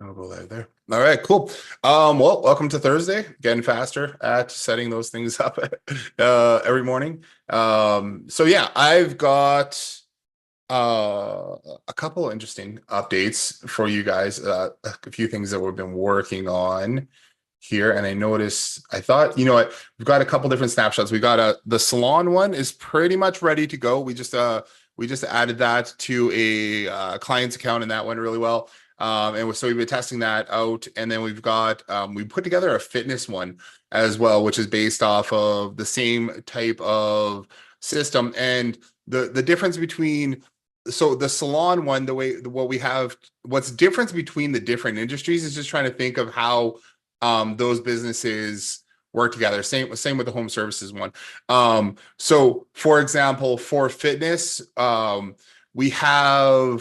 I'll go live there. All right, cool. Well, welcome to Thursday. Getting faster at setting those things up every morning. So yeah, I've got a couple interesting updates for you guys. A few things that we've been working on here, and I thought, you know what, we've got a couple different snapshots. We got the salon one is pretty much ready to go. We just added that to a client's account, and that went really well. So we've been testing that out, and then we've got we put together a fitness one as well, which is based off of the same type of system. And the difference between the salon one, what's difference between the different industries is just trying to think of how those businesses work together. Same with the home services one. So for example, for fitness, we added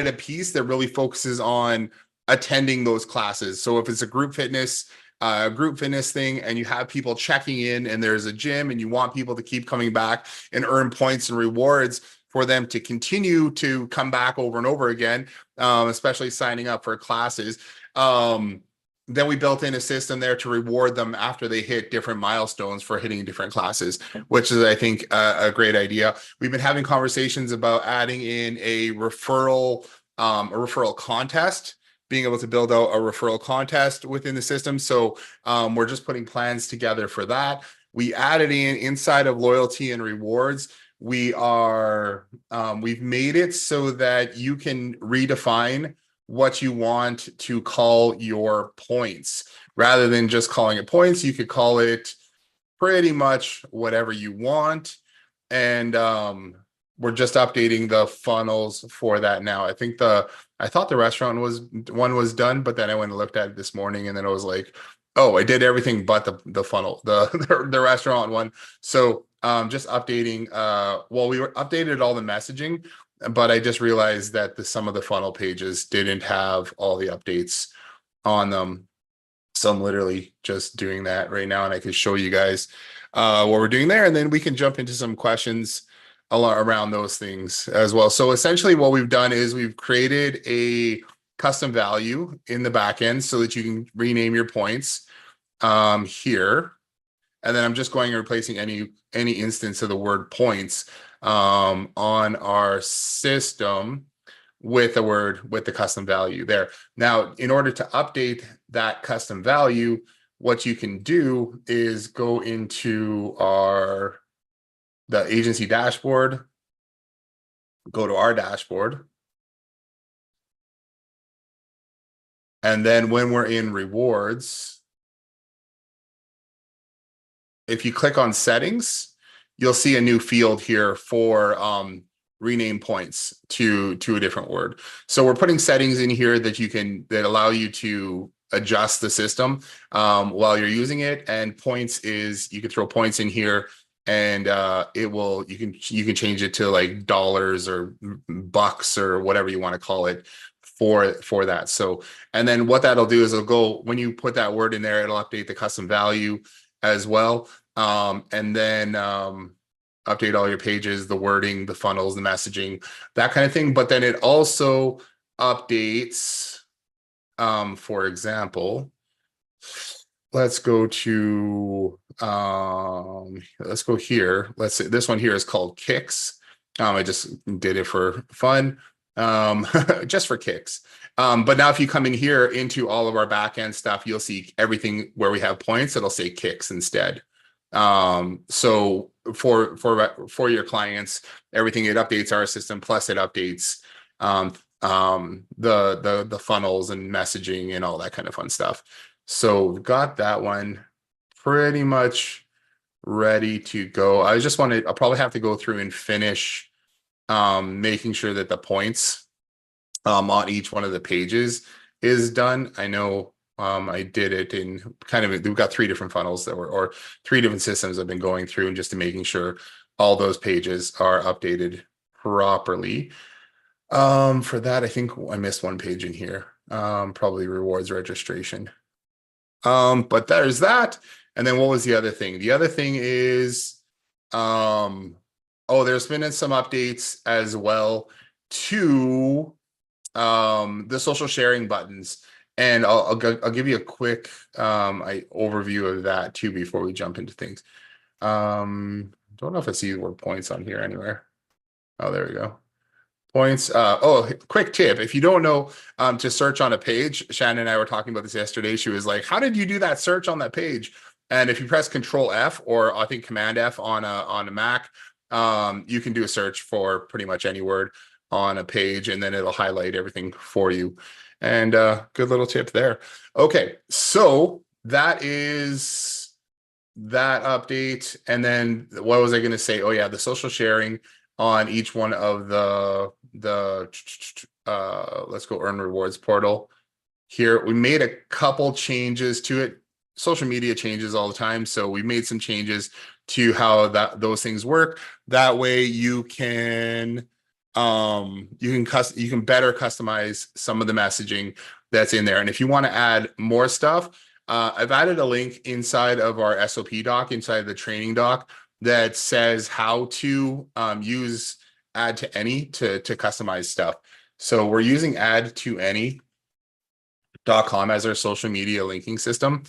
a piece that really focuses on attending those classes. So if it's a group fitness thing, and you have people checking in, and there's a gym, and you want people to keep coming back and earn points and rewards for them to continue to come back over and over again, especially signing up for classes. Then we built in a system there to reward them after they hit different milestones for hitting different classes, which is, I think, a great idea. We've been having conversations about adding in a referral contest, being able to build out a referral contest within the system. So we're just putting plans together for that. We added inside of loyalty and rewards. We've made it so that you can redefine what you want to call your points. Rather than just calling it points, you could call it pretty much whatever you want. And we're just updating the funnels for that now. I thought the restaurant was done, but then I went and looked at it this morning, and then I was like, oh, I did everything but the funnel, the restaurant one. So just updating, we updated all the messaging, but I just realized that some of the funnel pages didn't have all the updates on them. So I'm literally just doing that right now, and I can show you guys what we're doing there, and then we can jump into some questions around those things as well. So essentially what we've done is we've created a custom value in the back end so that you can rename your points here. And then I'm just going and replacing any instance of the word points on our system with the custom value there. Now, in order to update that custom value, what you can do is go into the agency dashboard, go to our dashboard. And then when we're in rewards, if you click on settings, you'll see a new field here for rename points to a different word. So we're putting settings in here that allow you to adjust the system while you're using it. And points is, you can throw points in here, and you can change it to like dollars or bucks or whatever you want to call it for that. So, and then what that'll do is when you put that word in there, it'll update the custom value as well. And then update all your pages, the wording, the funnels, the messaging, that kind of thing. But then it also updates, for example, let's go here. Let's say this one here is called kicks. I just did it for fun, just for kicks. But now if you come in here into all of our backend stuff, you'll see everything where we have points, it'll say kicks instead. So for your clients, everything, it updates our system, plus it updates the funnels and messaging and all that kind of fun stuff. So we've got that one pretty much ready to go. I'll probably have to go through and finish making sure that the points on each one of the pages is done. I know I did it in we've got 3 different funnels or 3 different systems I've been going through, and just to making sure all those pages are updated properly. For that, I think I missed one page in here, probably rewards registration. But there's that. And then what was the other thing? The other thing is, there's been some updates as well to the social sharing buttons. And I'll give you a quick overview of that too before we jump into things. Don't know if I see the word points on here anywhere. Oh, there we go. Points. Quick tip. If you don't know to search on a page, Shannon and I were talking about this yesterday. She was like, how did you do that search on that page? And if you press Control F or I think Command F on a Mac, you can do a search for pretty much any word on a page, and then it'll highlight everything for you. And good little tip there. Okay, so that is that update. And then what was I going to say? Oh yeah, the social sharing on each one of the let's go earn rewards portal here. We made a couple changes to it. Social media changes all the time, so we made some changes to how those things work. That way you can you can better customize some of the messaging that's in there. And if you want to add more stuff, I've added a link inside of our SOP doc, inside the training doc, that says how to use add to any to customize stuff. So we're using add to any.com as our social media linking system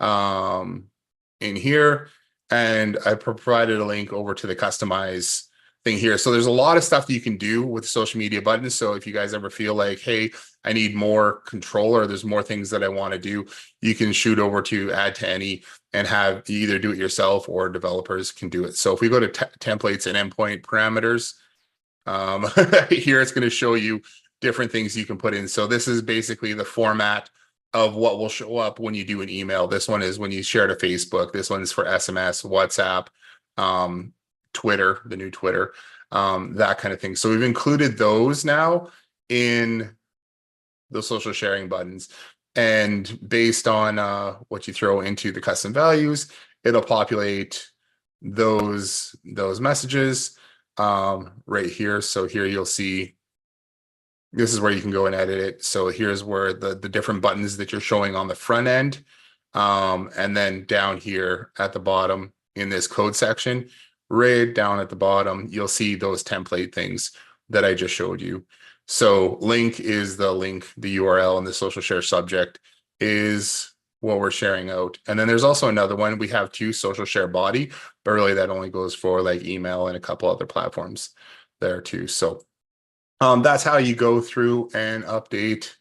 in here. And I provided a link over to the customize thing here. So there's a lot of stuff that you can do with social media buttons. So if you guys ever feel like, hey, I need more control or there's more things that I want to do, you can shoot over to add to any and have either do it yourself or developers can do it. So if we go to templates and endpoint parameters, here it's going to show you different things you can put in. So this is basically the format of what will show up when you do an email. This one is when you share to Facebook. This one is for SMS, WhatsApp, Twitter, the new Twitter, that kind of thing. So we've included those now in the social sharing buttons. And based on what you throw into the custom values, it'll populate those messages right here. So here you'll see this is where you can go and edit it. So here's where the different buttons that you're showing on the front end. And then down here at the bottom in this code section, right down at the bottom, you'll see those template things that I just showed you. So link is the link, the URL, and the social share subject is what we're sharing out. And then there's also another one. We have two, social share body, but really that only goes for like email and a couple other platforms there too. So that's how you go through and update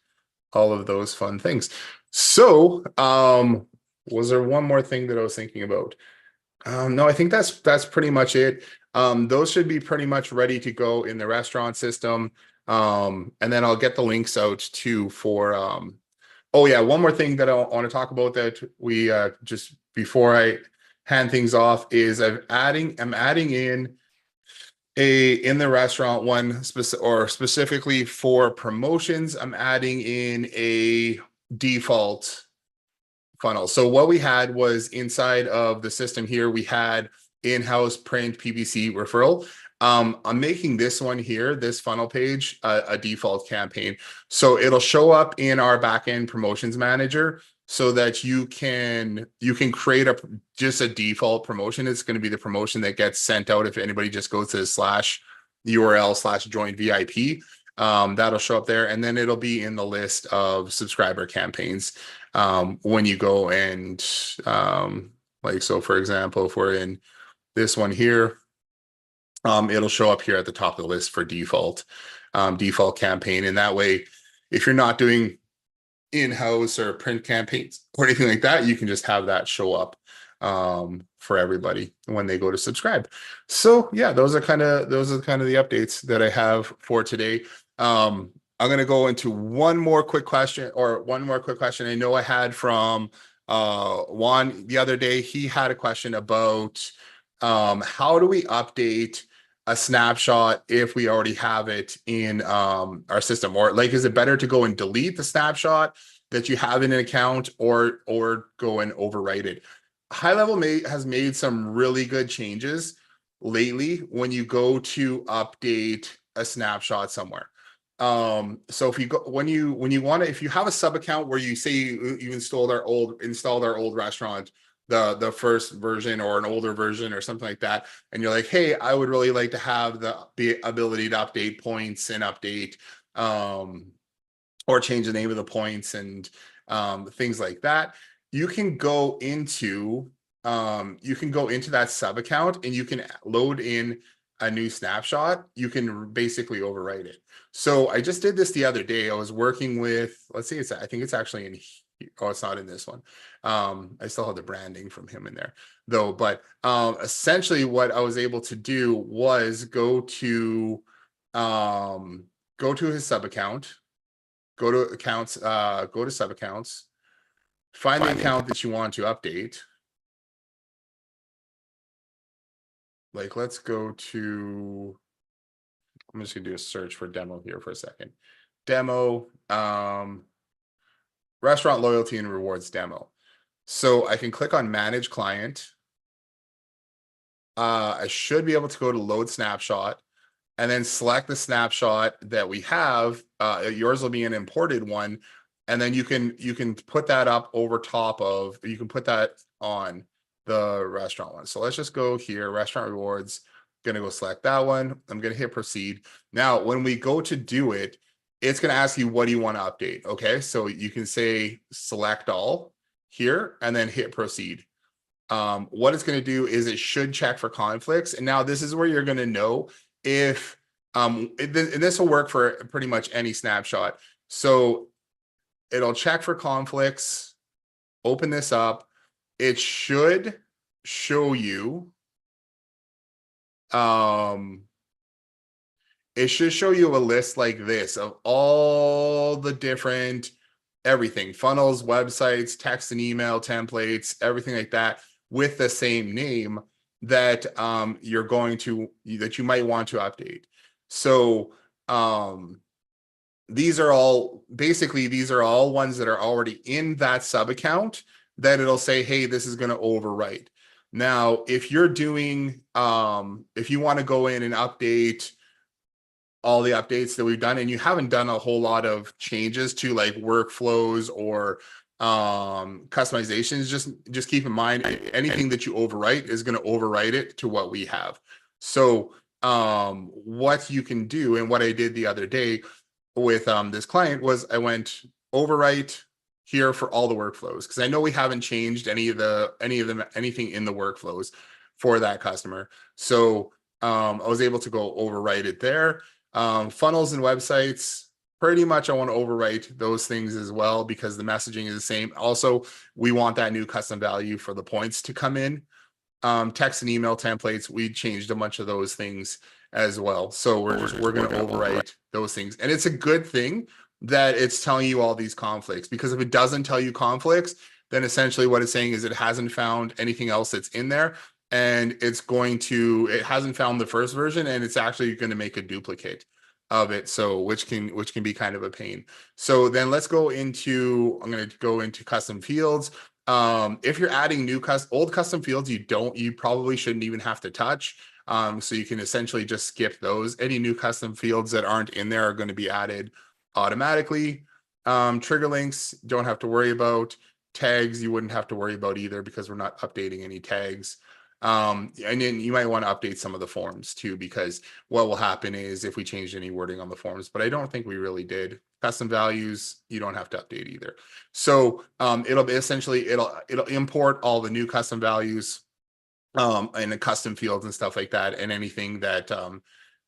all of those fun things. So was there one more thing that I was thinking about? No, I think that's pretty much it. Those should be pretty much ready to go in the restaurant system. And then I'll get the links out too for oh yeah, one more thing that I want to talk about that we just before I hand things off is I'm adding in in the restaurant one specifically for promotions. I'm adding in a default funnel. So what we had was inside of the system here, we had in-house print PPC referral. I'm making this one here, this funnel page, a default campaign. So it'll show up in our backend promotions manager so that you can create just a default promotion. It's going to be the promotion that gets sent out if anybody just goes to /URL/join VIP. That'll show up there, and then it'll be in the list of subscriber campaigns when you go and like, so for example, if we're in this one here, it'll show up here at the top of the list for default campaign. And that way, if you're not doing in-house or print campaigns or anything like that, you can just have that show up for everybody when they go to subscribe. So yeah, those are kind of the updates that I have for today. I'm going to go into one more quick question I know I had from Juan the other day. He had a question about how do we update a snapshot if we already have it in our system, or like, is it better to go and delete the snapshot that you have in an account or go and overwrite it? High Level has made some really good changes lately when you go to update a snapshot somewhere. So if you go, when you want to, if you have a sub account where you say you installed our old restaurant, the first version or an older version or something like that, and you're like, hey, I would really like to have the ability to update points and update or change the name of the points and things like that, you can go into that sub account and you can load in a new snapshot. You can basically overwrite it. So I just did this the other day. I was working with, let's see, I think it's actually in, oh, it's not in this one. I still have the branding from him in there though. But essentially what I was able to do was go to his sub account, go to accounts, go to sub accounts, find the account that you want to update. Like, let's go to, I'm just gonna do a search for demo here for a second. Demo, restaurant loyalty and rewards demo. So I can click on manage client. I should be able to go to load snapshot and then select the snapshot that we have. Yours will be an imported one. And then you can put that up over top of, you can put that on the restaurant one. So let's just go here, restaurant rewards, gonna go select that one. I'm gonna hit proceed. Now, when we go to do it, it's gonna ask you, what do you want to update? Okay, so you can say select all here and then hit proceed. What it's going to do is it should check for conflicts. And now this is where you're going to know if, and this will work for pretty much any snapshot. So it'll check for conflicts, open this up. It should show you, it should show you a list like this of all the different everything, funnels, websites, text and email templates, everything like that with the same name that you're going to, that you might want to update. So these are all, basically these are all ones that are already in that sub account that it'll say, hey, this is going to overwrite. Now, if you're doing, if you want to go in and update all the updates that we've done and you haven't done a whole lot of changes to like workflows or customizations, just keep in mind anything that you overwrite is going to overwrite it to what we have. So what you can do, and what I did the other day with this client, was I went overwrite here for all the workflows, because I know we haven't changed anything in the workflows for that customer. So I was able to go overwrite it there. Funnels and websites, pretty much I want to overwrite those things as well, because the messaging is the same. Also, we want that new custom value for the points to come in. Text and email templates, we changed a bunch of those things as well. So we're going to overwrite those things. And it's a good thing that it's telling you all these conflicts, because if it doesn't tell you conflicts, then essentially what it's saying is it hasn't found anything else that's in there, and it hasn't found the first version, and it's actually going to make a duplicate of it. So which can be kind of a pain. So then let's go into, I'm going to go into custom fields. If you're adding old custom fields, you probably shouldn't even have to touch. So you can essentially just skip those. Any new custom fields that aren't in there are going to be added automatically. Trigger links, don't have to worry about. Tags, you wouldn't have to worry about either, because we're not updating any tags. And then you might want to update some of the forms too, because what will happen is if we changed any wording on the forms, but I don't think we really did. Custom values, you don't have to update either. So it'll be essentially, it'll import all the new custom values and the custom fields and stuff like that, and anything that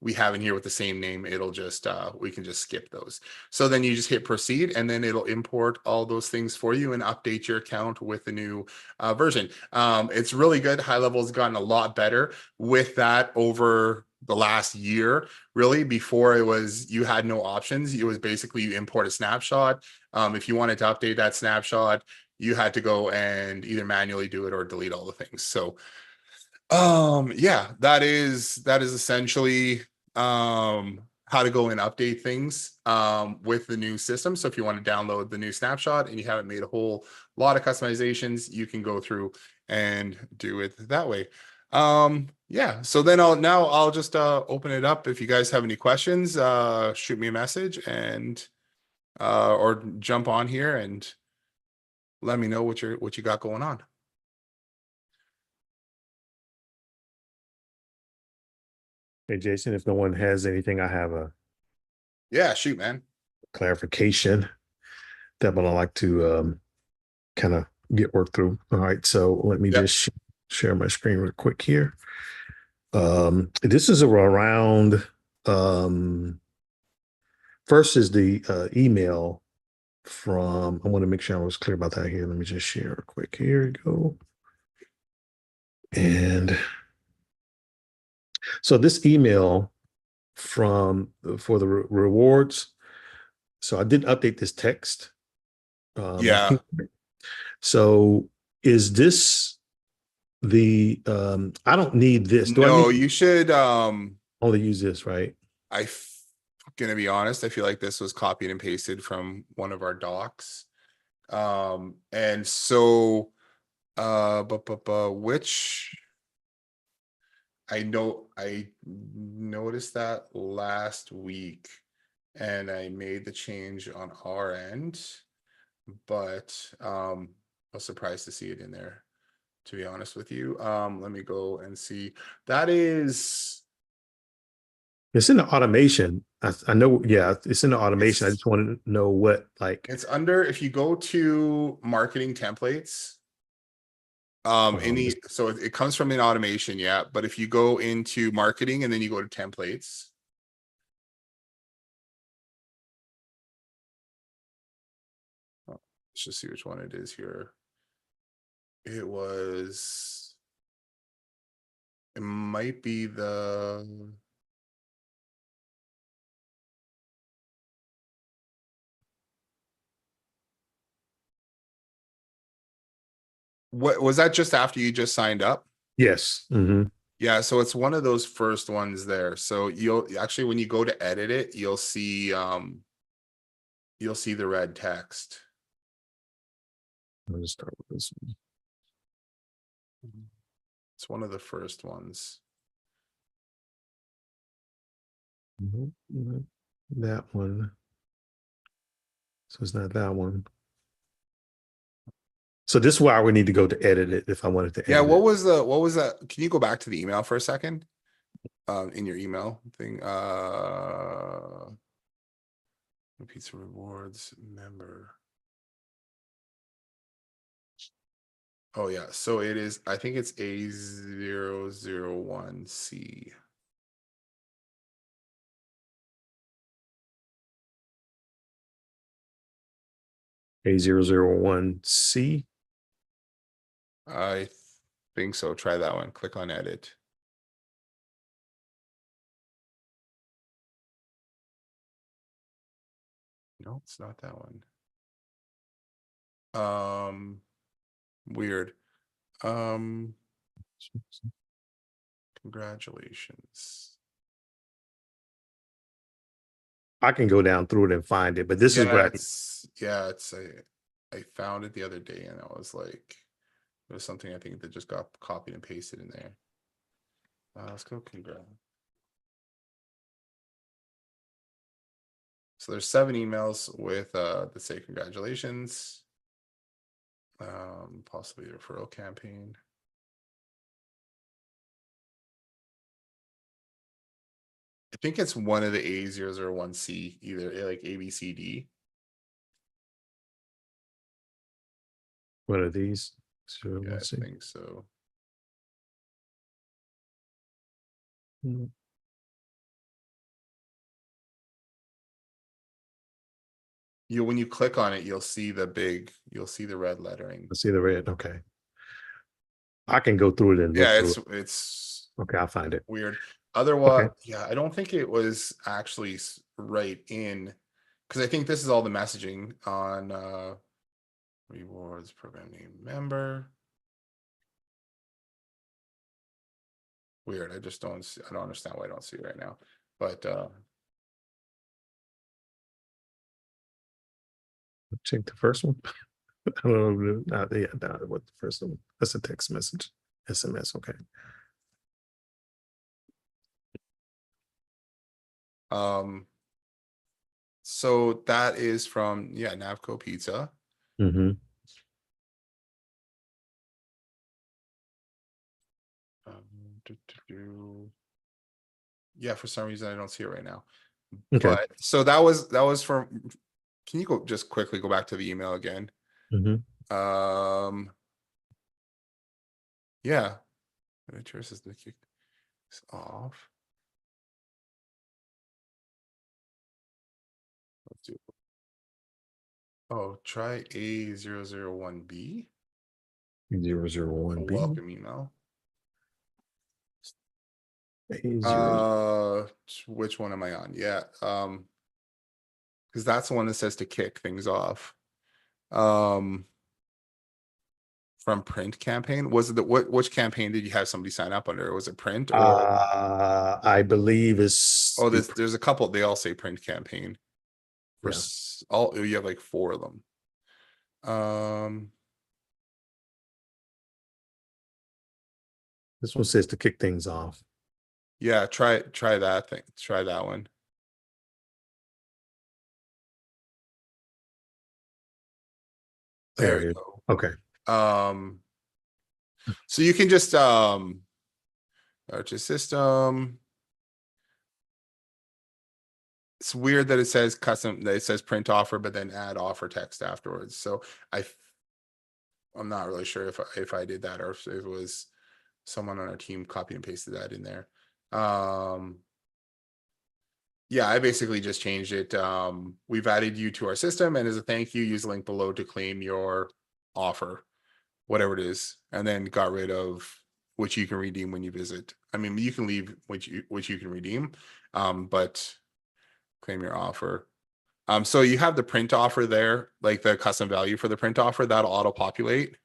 we have in here with the same name, it'll just we can just skip those. So then you just hit proceed, and then it'll import all those things for you and update your account with the new version. It's really good. High Level has gotten a lot better with that over the last year. Really, before, it was, you had no options. It was basically you import a snapshot. If you wanted to update that snapshot, you had to go and either manually do it or delete all the things. So yeah, that is essentially how to go and update things with the new system. So if you want to download the new snapshot and you haven't made a whole lot of customizations, you can go through and do it that way. Yeah, so then I'll just open it up. If you guys have any questions, shoot me a message, and or jump on here and let me know what you got going on. Hey, Jason, if no one has anything, I have a Yeah, shoot, man. clarification that one I like to kind of get worked through. All right, so let me Yep. just share my screen real quick here. This is around first is the email from, I want to make sure I was clear about that here. Let me just share real quick. Here we go. And so this email from for the rewards. So I did update this text. Yeah. So is this the I don't need this. Do I No, need you should only use this, right? gonna be honest, I feel like this was copied and pasted from one of our docs. And so which I noticed that last week and I made the change on our end, but I was surprised to see it in there, to be honest with you. Let me go and see. That is It's in the automation. I know, yeah, it's in the automation. I it's just wanted to know what like it's under, if you go to marketing templates, this, so it comes from an automation, yeah, but if you go into marketing and then you go to templates, let's just see which one it is here. It might be what was that, just after you just signed up? yes. Yeah, so it's one of those first ones there. So you'll actually, when you go to edit it, you'll see the red text. I'll just start with this one. It's one of the first ones. That one. So it's not that one. So this is why I would need to go to edit it if I wanted to Yeah, edit it. what was that? Can you go back to the email for a second? In your email thing. Pizza rewards member. Oh yeah, so it is, I think it's A001C. A001C. I think so. Try that one. Click on edit. No, it's not that one. Weird. Um, Congratulations. I can go down through it and find it, but this is what Yeah, I it's I found it the other day and I was like, it was something I think that just got copied and pasted in there. Let's go congrats. So there's 7 emails with that say congratulations. Possibly a referral campaign. I think it's one of the A001C, either like A, B, C, D. what are these? So Yeah, let's see. I think so. Mm, When you click on it, you'll see the red lettering. let's see the red. Okay. I can go through it and look Yeah, through it. it's Okay, I'll find it. weird. Okay. Otherwise, yeah, I don't think it was actually right in, because I think this is all the messaging on rewards program name member. Weird. I just don't see, I don't understand why I don't see it right now. But Check the first one. I don't know. Yeah, what the first one? That's a text message. SMS. Okay. um so that is from, yeah, Navco Pizza. Mm-hmm. Do, do, do. Yeah, for some reason I don't see it right now. Okay. But so that was from Can you just quickly go back to the email again? Mhm. Yeah. Choice is to kick this off. Let's do. Oh, try A001B. 001 A B. welcome email. A0. Which one am I on? Yeah. Because that's the one that says to kick things off. From print campaign. Was it which campaign did you have somebody sign up under? Was it print or I believe it's oh the there's a couple, they all say print campaign. For yeah. all you have like 4 of them. This one says to kick things off. Yeah, try that thing. Try that one. There There we it is. go. Okay. So you can just purchase system. It's weird that it says custom, that it says print offer, but then add offer text afterwards. So I'm not really sure if I did that or if it was someone on our team copy and pasted that in there. Yeah, I basically just changed it. We've added you to our system, and as a thank you, use the link below to claim your offer, whatever it is, and then got rid of which you can redeem when you visit. I mean, you can leave which you can redeem, but claim your offer. So you have the print offer there, like the custom value for the print offer, that'll auto populate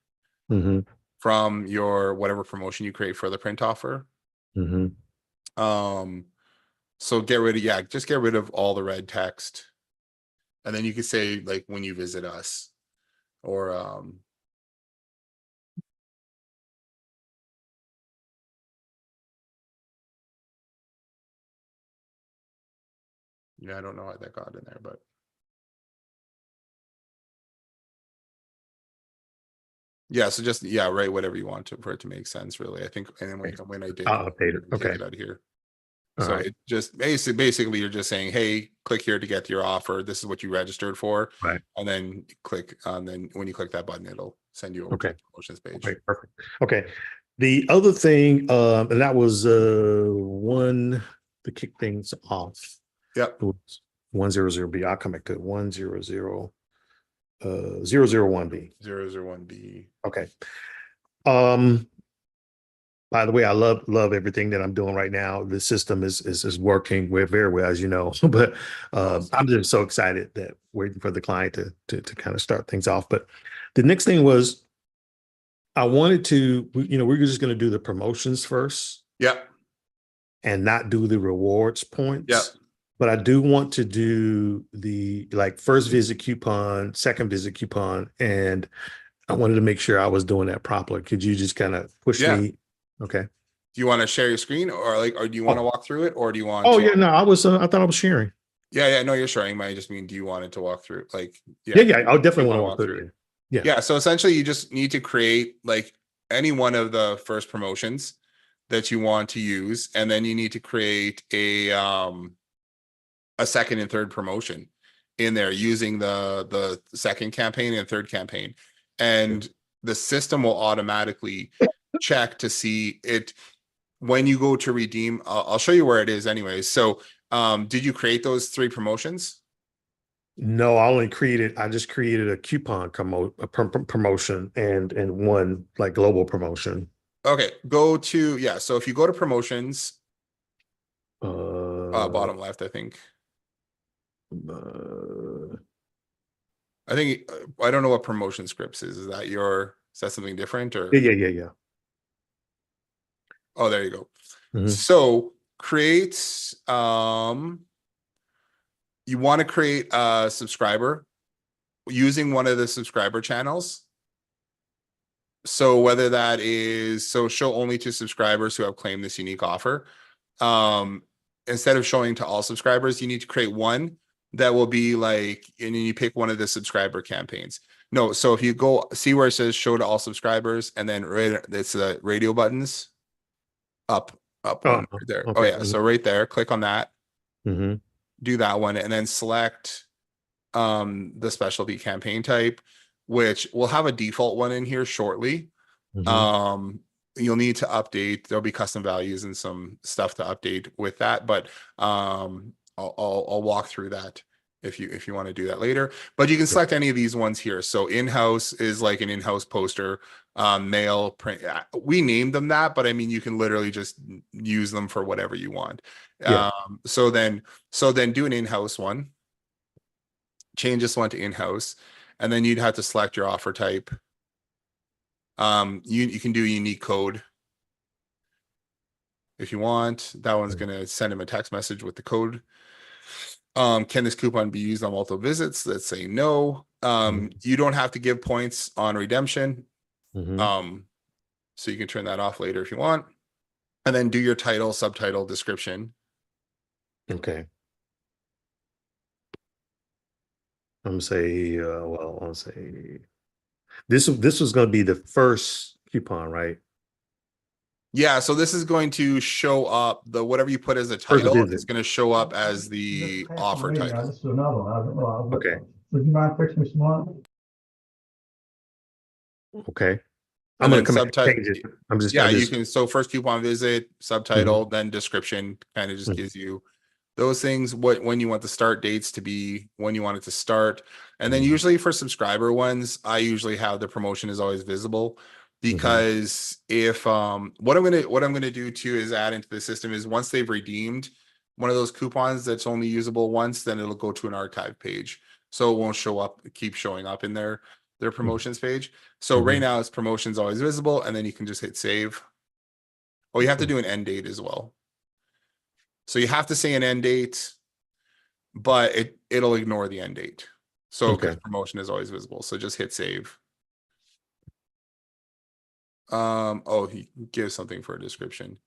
Mm-hmm. from your whatever promotion you create for the print offer. Mm-hmm. So get rid of, yeah, just get rid of all the red text. And then you could say like when you visit us or yeah, I don't know how that got in there, but yeah, so just yeah, write whatever you want to for it to make sense, really. I think, and then Okay. when I did, I'll update it. take Okay. it out of here. All So right. it just basically you're just saying, hey, click here to get your offer. This is what you registered for. Right. And then click on, then when you click that button, it'll send you over to Okay. the promotions page. Okay. Perfect. Okay. The other thing, and that was one to kick things off. Yep. It was 100B. I'll come back to 100 001B. 001B. Okay. Um, by the way, I love everything that I'm doing right now. The system is working very well, as you know. But Awesome. I'm just so excited that waiting for the client to kind of start things off. But the next thing was I wanted to, we're just going to do the promotions first Yep. and not do the rewards Yep. points. But I do want to do the like first visit coupon, second visit coupon, and I wanted to make sure I was doing that properly. Could you just kind of push Yeah. me? Okay. Do you want to share your screen or do you want to Oh, walk through it or do you want oh to? yeah, no, I thought I was sharing. Yeah. No, you're sharing. I just mean, do you want it to walk through? Like, Yeah, yeah, yeah, I'll you definitely want want to to walk walk through through it. it. Yeah. Yeah. So essentially you just need to create like any one of the first promotions that you want to use. And then you need to create a second and third promotion in there using the second campaign and third campaign. And the system will automatically check to see it when you go to redeem. I'll show you where it is anyways. So did you create those 3 promotions? No, I just created a coupon promotion and one like global promotion. Okay, go to, yeah, so if you go to promotions, Uh, bottom left, I think. uh I think I don't know what promotion scripts is. Is that something different yeah, or yeah, yeah, yeah. oh, there you go. Mhm. So create you want to create a subscriber using one of the subscriber channels. So whether that is show only to subscribers who have claimed this unique offer. Um, Instead of showing to all subscribers, you need to create one that will be like, and then you pick one of the subscriber campaigns. No, so if you go see where it says show to all subscribers, and then it's the radio buttons up one right there. Oh Okay. yeah, so right there, click on that, Hmm. do that one, and then select the specialty campaign type, which we'll have a default one in here shortly. Mhm. Um, you'll need to update. There'll be custom values and some stuff to update with that, but I'll walk through that if you want to do that later. But you can Yeah. select any of these ones here. So in-house is like an in-house poster, mail, print. We named them that, but I mean you can literally just use them for whatever you want. Yeah. So then do an in-house one, change this one to in-house, and then you'd have to select your offer type. You can do unique code if you want. That one's Mhm. gonna send him a text message with the code. Can this coupon be used on multiple visits? Let's say no. Mhm. You don't have to give points on redemption. Mhm. Um, so you can turn that off later if you want. And then do your title, subtitle, description. Okay. I'm gonna say, well, I'll say this was gonna be the first coupon, right? Yeah, so this is going to show up the whatever you put as a First title visit. is going to show up I'm as just the passing offer me. I title. just do another one. I don't know. Okay. Would you mind fixing me some money? Okay. I'm And gonna then come back and subtitle. change it. I'm just, Yeah, I you just, can. So first coupon visit, mhm, subtitle, then description kind of just mhm, gives you those things, what when you want the start dates to be, when you want it to start. And then mhm, usually for subscriber ones, I usually have the promotion is always visible mhm, because if what I'm gonna do too is add into the system is once they've redeemed one of those coupons that's only usable once, then it'll go to an archive page. So it won't show up, keep showing up in their mhm, promotions page. So right mhm. now it's promotions always visible, and then you can just hit save. Oh, you have to do an end date as well. So you have to say an end date, but it'll ignore the end date. So because Okay. promotion is always visible. So just hit save. Oh, he gives something for a description.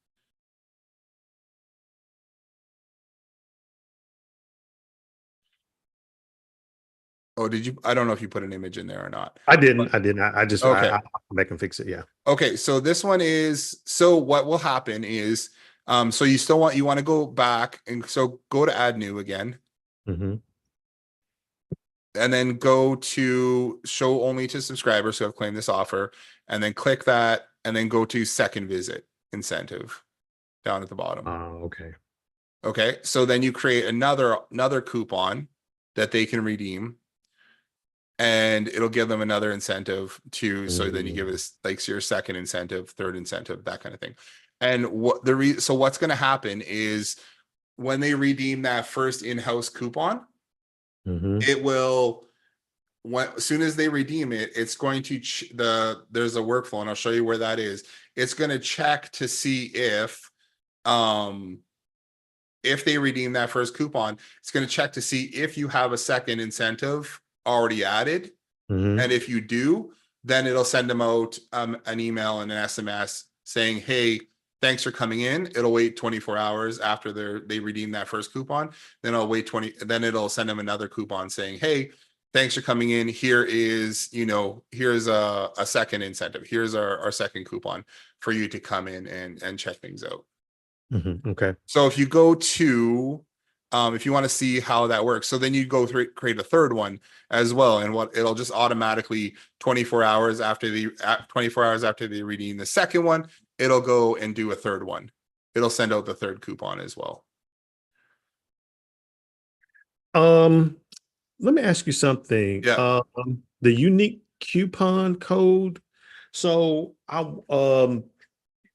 Oh, did you? I don't know if you put an image in there or not. I But didn't. I didn't. I just, okay. I'll come back and fix it. Yeah. Okay, so this one is so what will happen is so you want to go back and so go to add new again Hmm. and then go to show only to subscribers who have claimed this offer and then click that and then go to second visit incentive down at the bottom. Okay. Okay, so then you create another coupon that they can redeem, and it'll give them another incentive to. So then you give Mm, us like your second incentive, third incentive, that kind of thing. And so what's going to happen is when they redeem that first in-house coupon, mhm, it will as soon as they redeem it, it's going to there's a workflow, and I'll show you where that is. It's going to check to see um if they redeem that first coupon, it's going to check to see if you have a second incentive already added. mhm, And if you do, then it'll send them out an email and an SMS saying, hey, thanks for coming in. It'll wait 24 hours after they redeem that first coupon. Then I'll wait 20, then it'll send them another coupon saying, hey, thanks for coming in. Here is, here's a second incentive. Here's our second coupon for you to come in and check things out. mhm. Okay. So if you go to, if you want to see how that works, so then you go through create a third one as well, and what it'll just automatically 24 hours after 24 hours after they redeem the second one, it'll go and do a third one. It'll send out the third coupon as well. Um, Let me ask you something. Yeah. The unique coupon code. So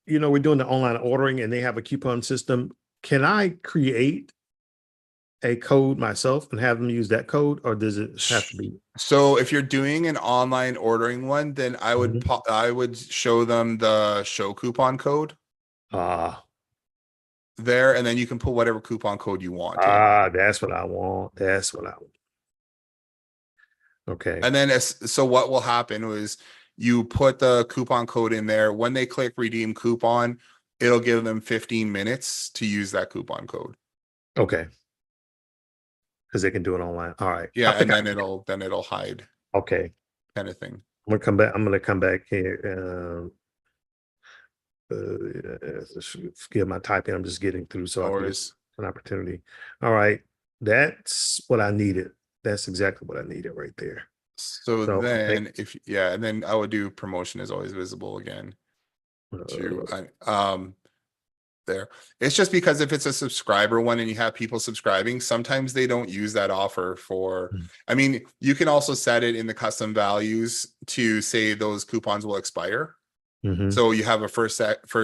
we're doing the online ordering and they have a coupon system. Can I create a code myself and have them use that code, or does it have to be? So if you're doing an online ordering one, then Mhm. I would show them the show coupon code Ah, there, and then you can put whatever coupon code you want in. that's what I want. That's what I want. Okay. And then so what will happen is you put the coupon code in there. When they click redeem coupon, it'll give them 15 minutes to use that coupon code. Okay. Because they can do it online. All right. I Yeah, think and then it'll hide okay. kind of thing. I'm gonna come back. I'm gonna come back here. Forgive my typing. I'm just getting through so I can get Always. an opportunity. All right. That's what I needed. That's exactly what I needed right there. So So then yeah, and then I would do promotion is always visible again to there. It's just because if it's a subscriber one and you have people subscribing, sometimes they don't use that offer for, I mean, you can also set it in the custom values to say those coupons will expire. Mhm. So you have a first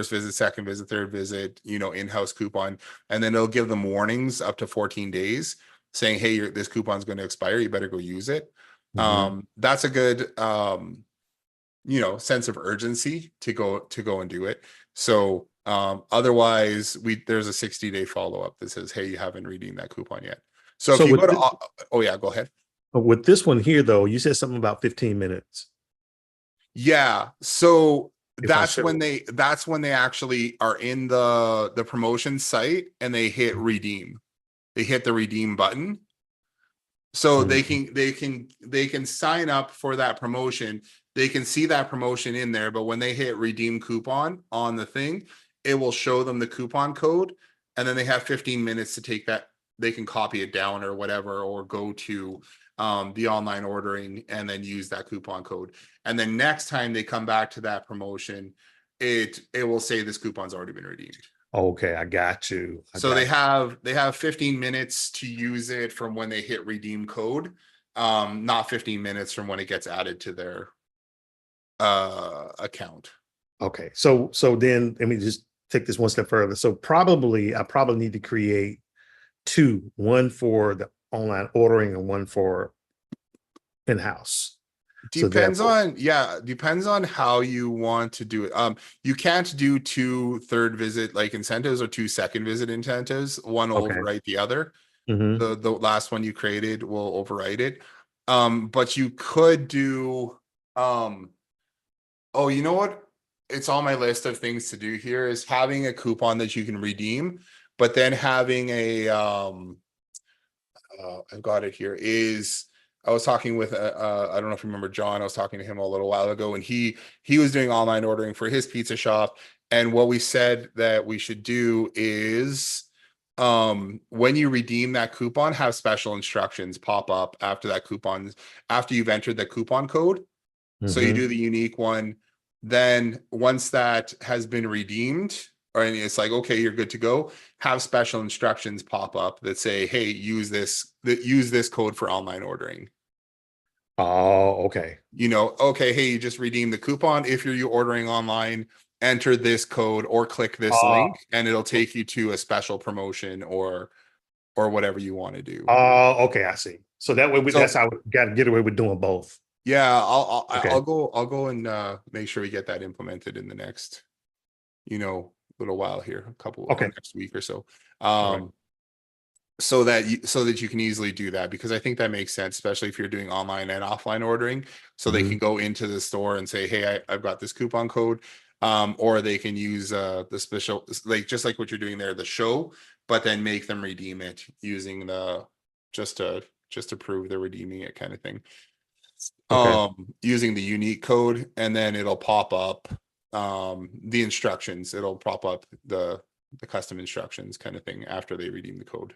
visit, second visit, third visit, in-house coupon, and then it'll give them warnings up to 14 days saying, hey, this coupon's going to expire. You better go use it. Mhm. That's a good, sense of urgency to go and do it. So otherwise there's a 60-day follow-up that says, hey, you haven't redeemed that coupon yet. So if So you go to, oh yeah, go ahead. with this one here, though, you said something about 15 minutes. Yeah. So If I that's show, when they actually are in the promotion site and they hit redeem. They hit the redeem button. So Mhm. they can sign up for that promotion. They can see that promotion in there, but when they hit redeem coupon on the thing, it will show them the coupon code, and then they have 15 minutes to take that. They can copy it down or whatever, or go to the online ordering and then use that coupon code. And then next time they come back to that promotion, it will say this coupon's already been redeemed. Okay, I got you. So they have 15 minutes to use it from when they hit redeem code, not 15 minutes from when it gets added to their account. Okay, so then let me just take this one step further. So I probably need to create two, one for the online ordering and one for in-house. So Depends therefore, on how you want to do it. You can't do two third visit like incentives or two second visit incentives. One will okay. overwrite the other. Mhm. The last one you created will overwrite it. But you could do oh, you know what? It's on my list of things to do here is having a coupon that you can redeem, but then having a I've got it here is I was talking with I don't know if you remember John. I was talking to him a little while ago, and he was doing online ordering for his pizza shop. And what we said that we should do is when you redeem that coupon, have special instructions pop up after that coupon, after you've entered the coupon code. So you Mhm. do the unique one. Then once that has been redeemed, or and it's like, okay, you're good to go, have special instructions pop up that say, hey, use this code for online ordering. Oh, okay. Okay, hey, you just redeemed the coupon. If you're ordering online, enter this code or click this Uh, link, and it'll take you to a special promotion or whatever you want to do. okay, I see. So that way that's So how we got to get away with doing both. yeah, Okay. I'll go and make sure we get that implemented in the next little while here, a couple Okay. next week or so. All right. So that you can easily do that, because I think that makes sense, especially if you're doing online and offline ordering. So they Mhm. can go into the store and say, hey, I've got this coupon code. Or they can use the special, like just like what you're doing there, the show, but then make them redeem it using the just to prove they're redeeming it kind of thing. Okay. Using the unique code, and then it'll pop up the instructions. It'll pop up the custom instructions kind of thing after they redeem the code.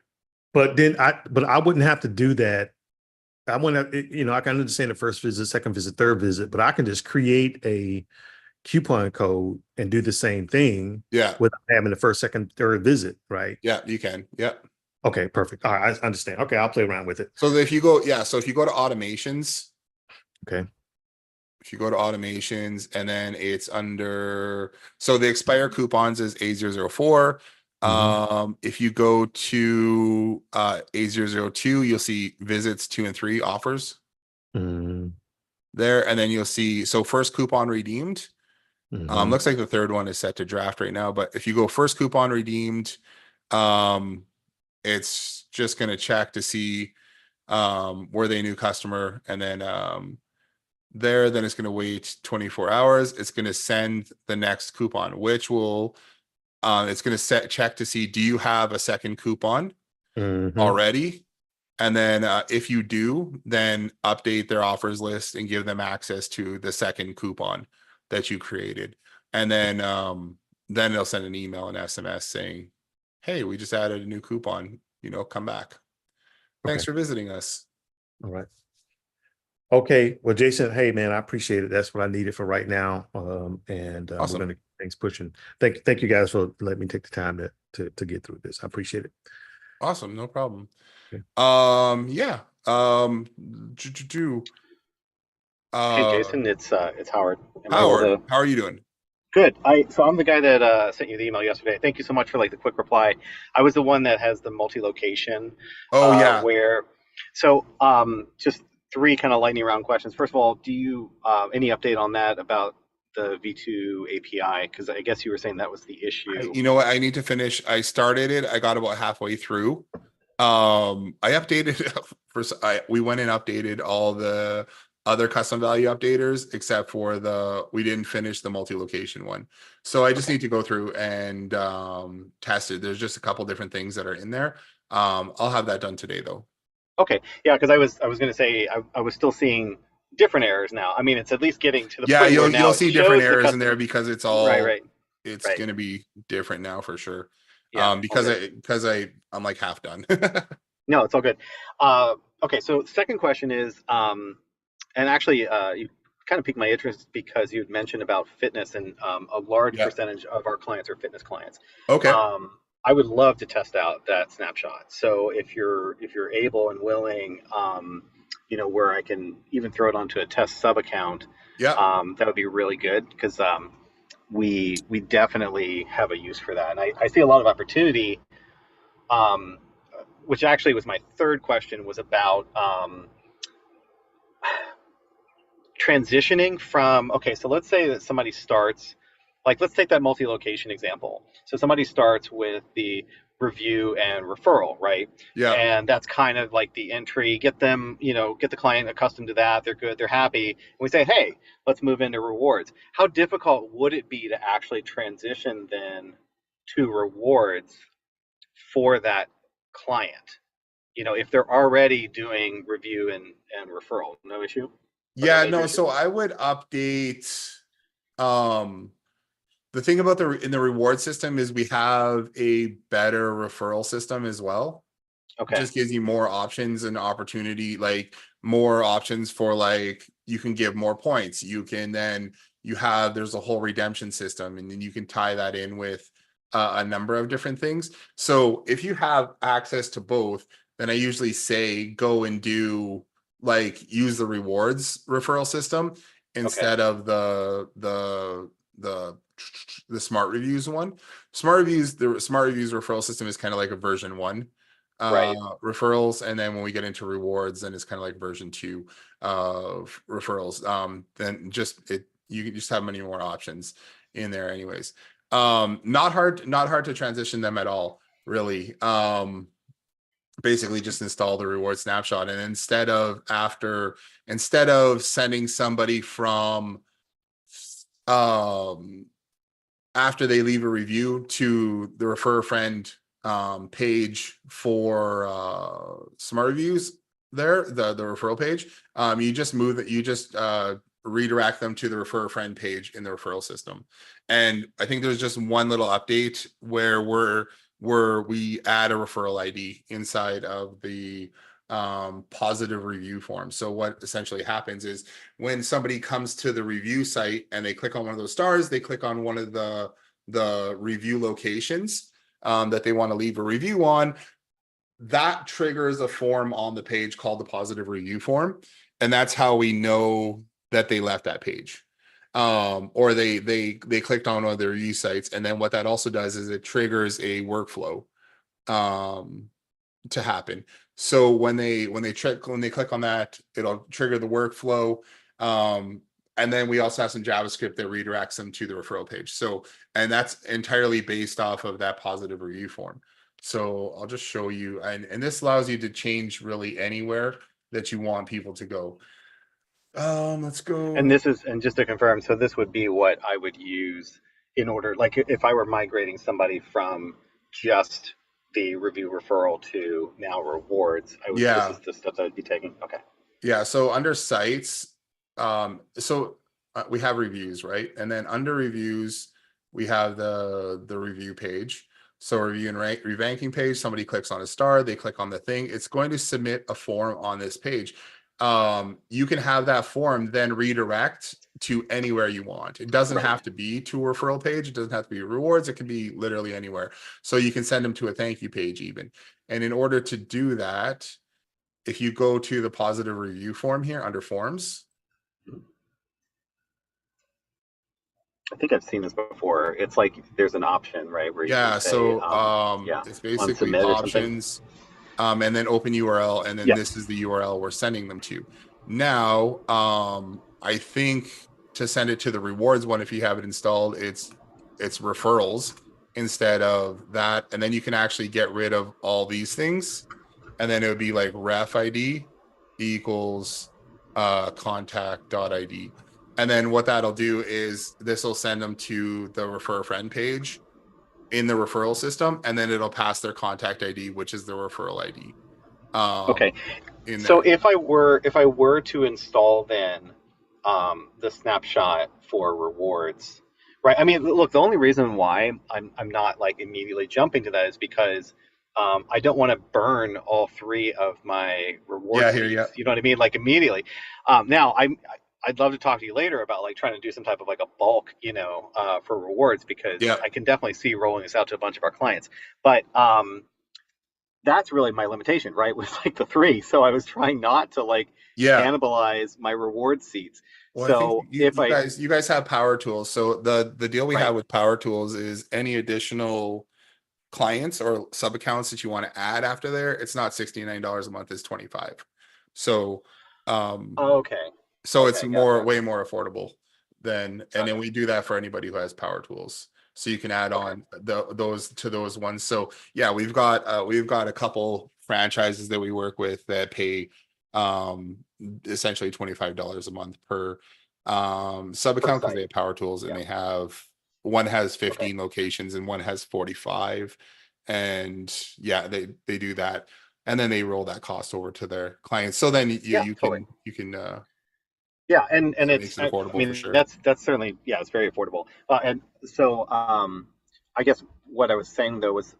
But I wouldn't have to do that. I want to, I can understand the first visit, second visit, third visit, but I can just create a coupon code and do the same thing Yeah, without having the first, second, third visit, right? yeah, you can. Yeah. Okay, perfect. All right, I understand. Okay, I'll play around with it. So if you go, yeah, so if you go to automations, Okay. and then it's under, so the expire coupons is A004. Mhm. If you go to A002, you'll see visits 2 and 3 offers Mhm. there, and then you'll see, so first coupon redeemed. Mhm. Looks like the third one is set to draft right now, but if you go first coupon redeemed, um, it's just going to check to see were they a new customer, and then then it's going to wait 24 hours. It's going to send the next coupon, which will it's going to check to see, do you have a second coupon Mhm. already? And then if you do, then update their offers list and give them access to the second coupon that you created. And then they'll send an email and SMS saying, hey, we just added a new coupon, come back. Thanks Okay. for visiting us. All right. Okay. Well, Jason, hey man, I appreciate it. That's what I needed for right now. And we're Awesome. gonna keep things pushing. Thank you guys for letting me take the time to get through this. I appreciate it. Awesome. No problem. Okay. Yeah. Do, do, do. Hey Uh, Jason, it's Howard. Am I able Howard, to? how are you doing? Good. I'm the guy that sent you the email yesterday. Thank you so much for like the quick reply. I was the one that has the multi-location Oh yeah. where. Just three kind of lightning round questions. First of all, do you any update on that about the V2 API? Because I guess you were saying that was the issue. You know what? I need to finish. I started it. I got about halfway through. I updated we went and updated all the other custom value updaters except for we didn't finish the multi-location one. So I just Okay. need to go through and test it. There's just a couple different things that are in there. I'll have that done today though. Okay. Yeah, because I was going to say I was still seeing different errors now. I mean, it's at least getting to the Yeah, point where now you'll it see different shows the errors in there custom. because it's Right. all Right. it's Right. gonna be different now for sure. Yeah. All Because good. I'm like half done. No, it's all good. Okay, so second question is, and actually, you kind of piqued my interest because you had mentioned about fitness, and a large Yeah. percentage of our clients are fitness clients. Okay. I would love to test out that snapshot. So if you're able and willing, where I can even throw it onto a test sub account, Yeah. that would be really good because we definitely have a use for that, and I see a lot of opportunity. Um, which actually was my third question was about transitioning from, okay, so let's say that somebody starts, like let's take that multi-location example. So somebody starts with the review and referral, right? Yeah. And that's kind of like the entry, get them, get the client accustomed to that, they're good, they're happy, and we say, hey, let's move into rewards. How difficult would it be to actually transition then to rewards for that client? If they're already doing review and referral, no issue or no Yeah, major no, issue. so I would update um the thing about in the reward system is we have a better referral system as well. It Okay. just gives you more options and opportunity, like more options for like you can give more points. You can then there's a whole redemption system, and then you can tie that in with a number of different things. So if you have access to both, then I usually say go and do like use the rewards referral system Okay. instead of the smart reviews one. The smart reviews referral system is kind of like a version one Right. referrals, and then when we get into rewards, then it's kind of like version two of referrals. Then you can just have many more options in there anyways. Not hard to transition them at all, really. Basically just install the reward snapshot, and instead of sending somebody from um after they leave a review to the refer a friend page for smart reviews, the referral page, you just redirect them to the refer a friend page in the referral system. And I think there's just one little update where we add a referral ID inside of the positive review form. So what essentially happens is when somebody comes to the review site and they click on one of those stars, they click on one of the review locations that they want to leave a review on. That triggers a form on the page called the positive review form, and that's how we know that they left that page, or they clicked on one of their review sites. And then what that also does is it triggers a workflow um, to happen. So when they click on that, it'll trigger the workflow. Um, and then we also have some JavaScript that redirects them to the referral page. So, and that's entirely based off of that positive review form. So I'll just show you, and this allows you to change really anywhere that you want people to go. Let's And go. and just to confirm, so this would be what I would use in order, like if I were migrating somebody from just the review referral to now rewards, this Yeah, is the steps I'd be taking. Okay. yeah. So under sites, we have reviews, right? And then under reviews, we have the review page. So review and reranking page, somebody clicks on a star, they click on the thing, it's going to submit a form on this page. You can have that form then redirect to anywhere you want. It doesn't Right. have to be to a referral page. It doesn't have to be rewards. It can be literally anywhere. So you can send them to a thank you page even. And in order to do that, if you go to the positive review form here under forms, I think I've seen this before. It's like there's an option, right, where you can yeah, say, so yeah, it's on basically submit or something. options, and then open URL, and then Yeah. this is the URL we're sending them to. Now, I think to send it to the rewards one, if you have it installed, it's referrals instead of that, and then you can actually get rid of all these things, and then it would be like ref ID equals contact.id. And then what that'll do is this will send them to the refer a friend page in the referral system, and then it'll pass their contact ID, which is the referral ID. Okay. In So there. if I were to install then the snapshot for rewards, right? I mean, look, the only reason why I'm not like immediately jumping to that is because I don't want to burn all three of my reward Yeah, here, yeah. seats. You know what I mean? Like immediately. Now I'd love to talk to you later about like trying to do some type of like a bulk, for rewards, because Yeah. I can definitely see rolling this out to a bunch of our clients. But that's really my limitation, right? Was like the three. So I was trying not to like Yeah. cannibalize my reward seats. Well, I think So if I, you guys have power tools. So the deal we right, have with power tools is any additional clients or sub accounts that you want to add after there, it's not $69 a month, it's 25. So okay, so it's okay, gotcha, way more affordable than, and then gotcha. we do that for anybody who has power tools. So you can add Okay, on those to those ones. So yeah, we've got a couple franchises that we work with that pay um essentially $25 a month per sub per account because they site. have power tools, and Yeah. they have one has Okay. 15 locations and one has 45. And yeah, they do that, and then they roll that cost over to their clients. So then Yeah, totally. you can Yeah, and so it it's, makes it I affordable for mean, sure. that's certainly, yeah, it's very affordable. And so, I guess what I was saying though was,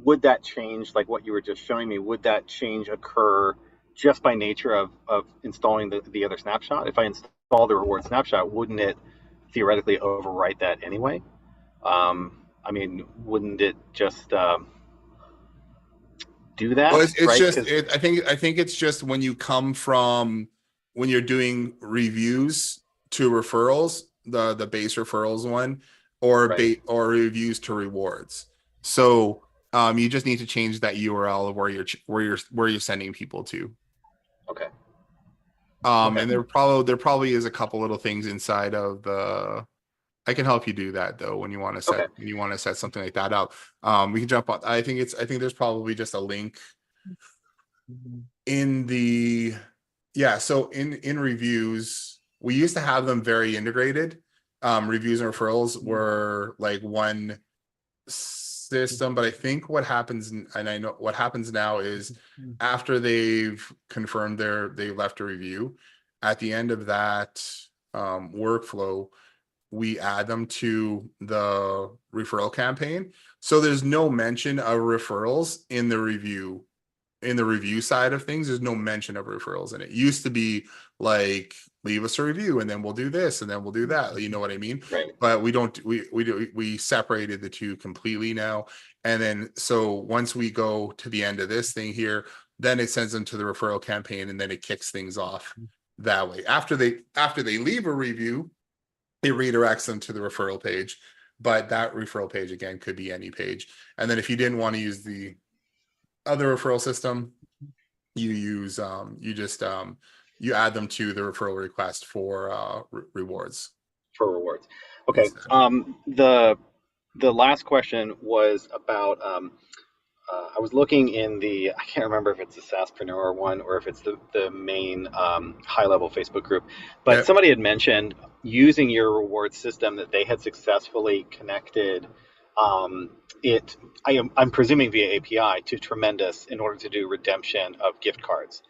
would that change, like what you were just showing me, would that change occur just by nature of installing the other snapshot? If I install the reward snapshot, wouldn't it theoretically overwrite that anyway? I mean, wouldn't it just do Well, that, it's right? just Because, I think it's just when you come from when you're doing reviews to referrals, the base referrals one, or right, reviews to rewards. So you just need to change that URL of where you're sending people to. okay, And okay, there probably is a couple little things inside of the. I can help you do that though okay, when you want to set something like that up. We can jump on. I think there's probably just a link in the yeah. So in reviews, we used to have them very integrated. Reviews and referrals were like one system, but I think what happens, and I know what happens now is after they've confirmed they left a review, at the end of that workflow, we add them to the referral campaign. So there's no mention of referrals in the review side of things. There's no mention of referrals in it. It used to be like, leave us a review and then we'll do this and then we'll do that. You know what I mean? right, But we don't, we separated the two completely now. And then, so once we go to the end of this thing here, then it sends them to the referral campaign, and then it kicks things off that way. After they leave a review, it redirects them to the referral page. But that referral page again could be any page. And then if you didn't want to use the other referral system, you use you add them to the referral request for rewards for rewards. Okay. instead. The last question was about, I was looking in the, I can't remember if it's the SaaSpreneur one or if it's the main high level Facebook group, but Yeah. somebody had mentioned using your reward system that they had successfully connected it, I'm presuming via API, to Tremendous in order to do redemption of gift cards.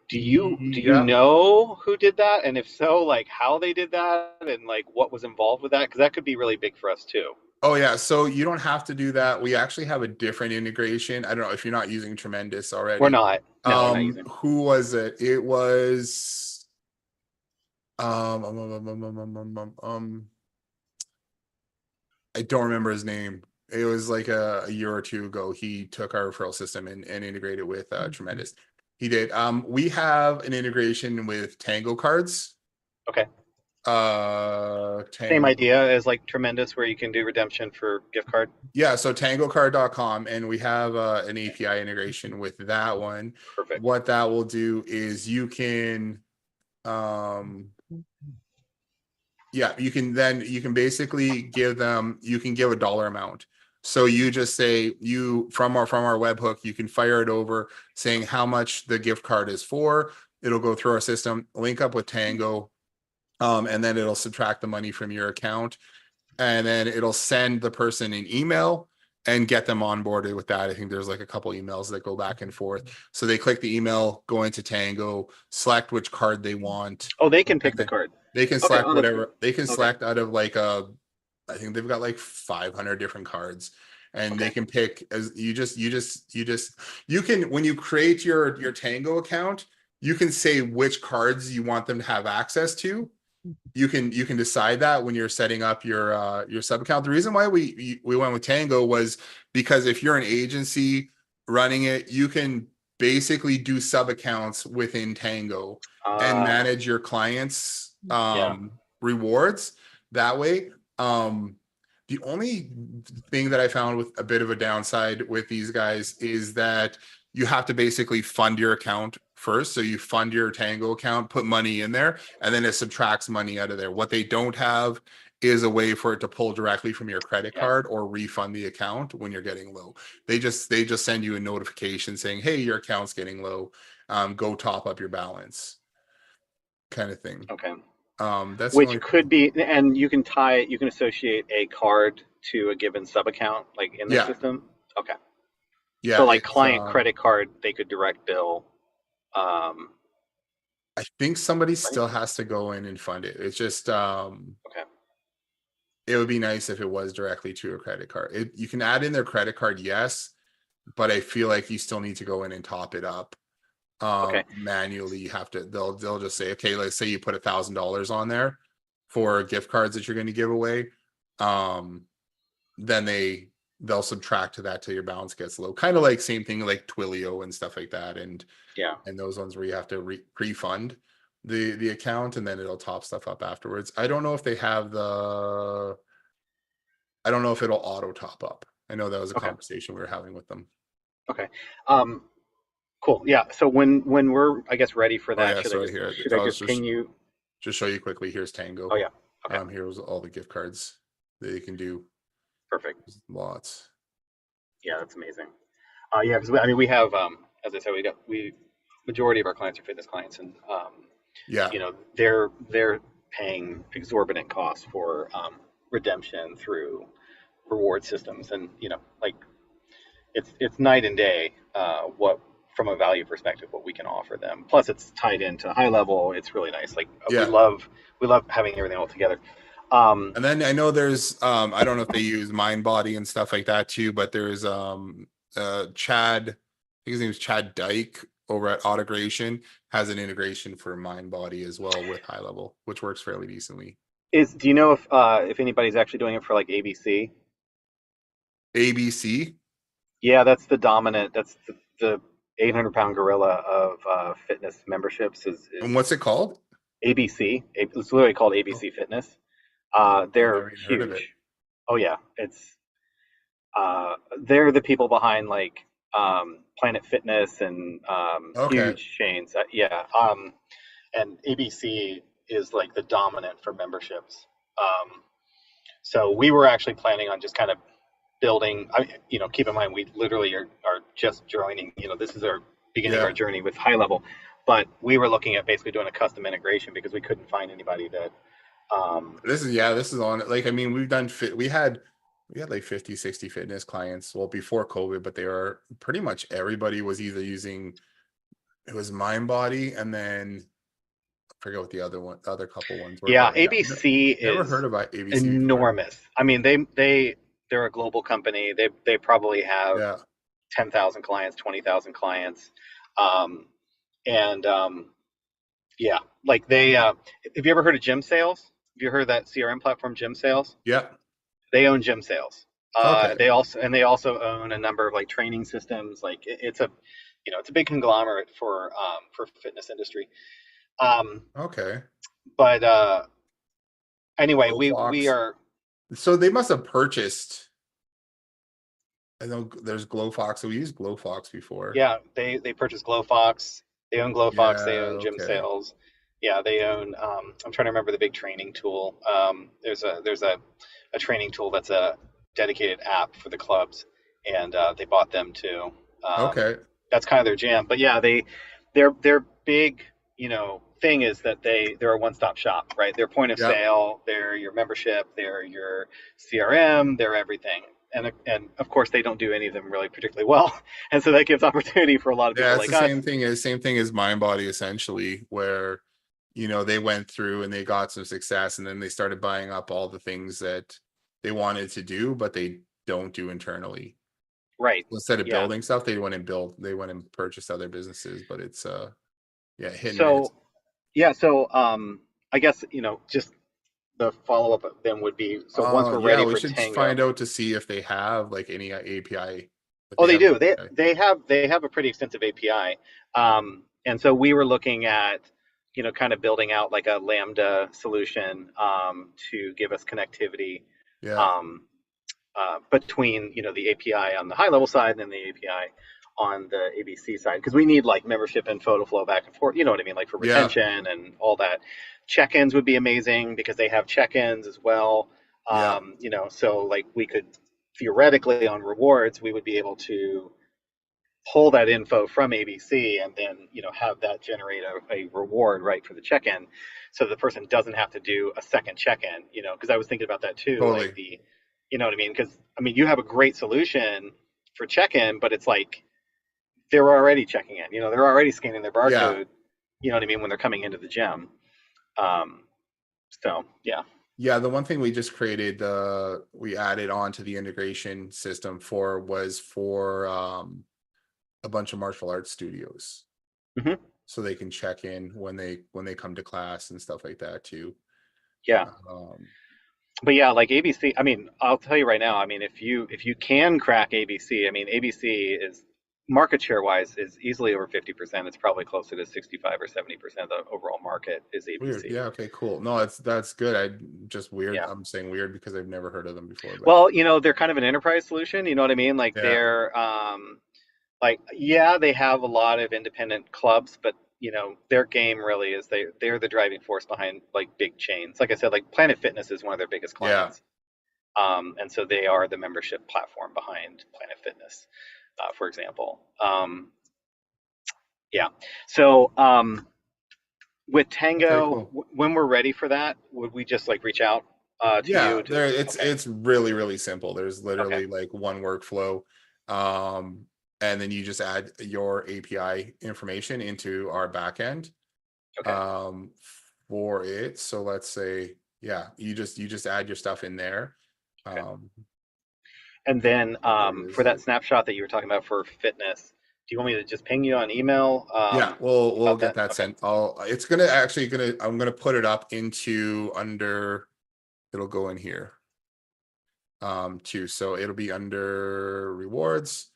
Do you Yeah. know who did that? And if so, like how they did that and like what was involved with that? Because that could be really big for us too. Oh yeah, so you don't have to do that. We actually have a different integration. I don't know if you're not using Tremendous We're already. not. No, we're not using. Who was it? It was I don't remember his name. It was like a year or two ago. He took our referral system and integrated with Tremendous. He did. We have an integration with Tango cards. Okay. Same Tango. idea as like Tremendous, where you can do redemption for gift card. Yeah, so tangocard.com, and we have an API integration with that one. Perfect. What that will do is you can yeah, you can basically give them, you can give a dollar amount. So you just say, you from our webhook, you can fire it over saying how much the gift card is for. It'll go through our system, link up with Tango, and then it'll subtract the money from your account, and then it'll send the person an email and get them onboarded with that. I think there's like a couple emails that go back and forth. So they click the email, go into Tango, select which card they want. Oh, they can pick And the then card. they can Okay. select Oh, that's whatever they can okay. select out of like I think they've got like 500 different cards, and they Okay. can pick as you can, when you create your Tango account, you can say which cards you want them to have access to. You can decide that when you're setting up your sub account. The reason why we went with Tango was because if you're an agency running it, you can basically do sub accounts within Tango and manage your clients Yeah. rewards that way. The only thing that I found with a bit of a downside with these guys is that you have to basically fund your account first. So you fund your Tango account, put money in there, and then it subtracts money out of there. What they don't have is a way for it to pull directly from your credit Yeah. card or refund the account when you're getting low. They just send you a notification saying, hey, your account's getting low. Go top up your balance, kind of thing. Okay. That's the Which only could be, and you can associate a card to a given sub account, like in their yeah. system. Okay. Yeah, So like it's client credit card, they could direct bill. I think somebody Right? still has to go in and fund it. It's just Okay. it would be nice if it was directly to a credit card. You can add in their credit card, yes, but I feel like you still need to go in and top it up. Okay. Manually. You have to, they'll just say, okay, let's say you put $1,000 on there for gift cards that you're going to give away. Then they'll subtract to that till your balance gets low. Kind of like same thing like Twilio and stuff like that. And Yeah. those ones where you have to pre-fund the account, and then it'll top stuff up afterwards. I don't know if they have I don't know if it'll auto top up. I know that was a Okay. conversation we were having with them. Okay. Cool. Yeah. So when we're, I guess, ready for Oh that, yeah, sorry, here. should I I'll just ping you? just show you quickly. Here's Tango. Oh yeah. Okay. Here's all the gift cards that you can do. Perfect. There's lots. Yeah, that's amazing. Yeah, because I mean we have, as I said, we majority of our clients are fitness clients, and Yeah. you know they're paying exorbitant costs for redemption through reward systems, and you know like it's night and day what from a value perspective what we can offer them. Plus it's tied into high level. It's really nice. Like Yeah. we love having everything all together. And then I know there's I don't know if they use MindBody and stuff like that too, but there's Chad, I think his name is Chad Dyke over at Autegration, has an integration for MindBody as well with high level, which works fairly decently. Do you know if anybody's actually doing it for like ABC? ABC. Yeah, that's the dominant. That's the 800-pound gorilla of fitness memberships And is what's it called? ABC. It's literally called ABC Fitness. I've They're never even heard of it. huge. Oh yeah, it's they're the people behind like Planet Fitness and Okay. huge chains. Yeah, and ABC is like the dominant for memberships. So we were actually planning on just kind of building. You know, keep in mind we literally are just joining. You know, this is our beginning of Yeah. our journey with high level, but we were looking at basically doing a custom integration because we couldn't find anybody that. This is on like, I mean, we had like 50, 60 fitness clients, well, before COVID, but they are pretty much everybody was either using, it was MindBody, and then I forget what the other couple ones were, Yeah, but yeah, ABC never is heard about ABC before. enormous. I mean, they they're a global company. They probably have Yeah. 10,000 clients, 20,000 clients. Um, and yeah, like they, have you ever heard of Gym Sales? Have you heard of that CRM platform, Gym Sales? Yeah. They own Gym Sales. Okay. They also own a number of like training systems. Like it's a, it's a big conglomerate for fitness industry. Um, Okay. but anyway, Glow we Fox. are. So they must have purchased. I know there's Glow Fox. So we used Glow Fox before. Yeah, they purchased GlowFox. They own GlowFox. They Yeah. own Gym Okay. Sales. Yeah, they own. I'm trying to remember the big training tool. There's a training tool that's a dedicated app for the clubs, and they bought them too. Um, Okay. that's kind of their jam. But yeah, their big thing is that they're a one-stop shop, right? They're point of Yeah. sale. They're your membership. They're your CRM. They're everything. And of course they don't do any of them really particularly well, and so that gives opportunity for a lot of Yeah. people It's like the us. same thing as MindBody essentially, where they went through and they got some success and then they started buying up all the things that they wanted to do, but they don't do internally. Right. Instead of Yeah. building stuff, they went and purchased other businesses, but it's yeah, hit and miss. So yeah. So I guess just the follow up then would be, so once we're Yeah, ready we for should Tango. find out to see if they have like any API. If Oh, they they have an do. They API. they have they have a pretty extensive API, and so we were looking at, kind of building out like a Lambda solution to give us connectivity Yeah. um, between the API on the high level side and then the API on the ABC side, because we need like membership and photo flow back and forth. You know what I mean, like for Yeah. retention and all that. Check-ins would be amazing because they have check-ins as well. Yeah. So like we could theoretically on rewards, we would be able to pull that info from ABC and then have that generate a reward right for the check-in, so the person doesn't have to do a second check-in. Because I was thinking about that too, like Totally. what I mean, because I mean you have a great solution for check-in, but it's like they're already checking in. They're already scanning their Yeah. barcode. You know what I mean, when they're coming into the gym. Um, so yeah. Yeah, the one thing we just created, we added on to the integration system for a bunch of martial arts studios, Hmm. so they can check in when they come to class and stuff like that too. Yeah. Um, But yeah, like ABC, I mean, I'll tell you right now, I mean, if you can crack ABC, I mean, ABC is market share wise is easily over 50%. It's probably closer to 65 or 70% of the overall market is Weird. ABC. Yeah. Okay. Cool. No, that's good. I just weird. Yeah. I'm saying weird because I've never heard of them before. But Well, they're kind of an enterprise solution, you know what I mean? Like yeah. they're like, yeah, they have a lot of independent clubs, but their game really is they're the driving force behind like big chains. Like I said, like Planet Fitness is one of their biggest Yeah. clients. And so they are the membership platform behind Planet Fitness, for example. Yeah. So with Okay. Tango, Cool. when we're ready for that, would we just like reach out to Yeah. you to? There. Okay. It's really simple. There's Okay. literally like one workflow, um, and then you just add your API information into our backend, Okay. um, for it. So let's say, yeah, you just add your stuff in there. Okay. Um, And then there it for is. that snapshot that you were talking about for fitness, do you want me to just ping you on email Yeah, we'll about get that? that Okay. sent. It's gonna actually I'm gonna put it up into under, it'll go in here, too. So it'll be under rewards,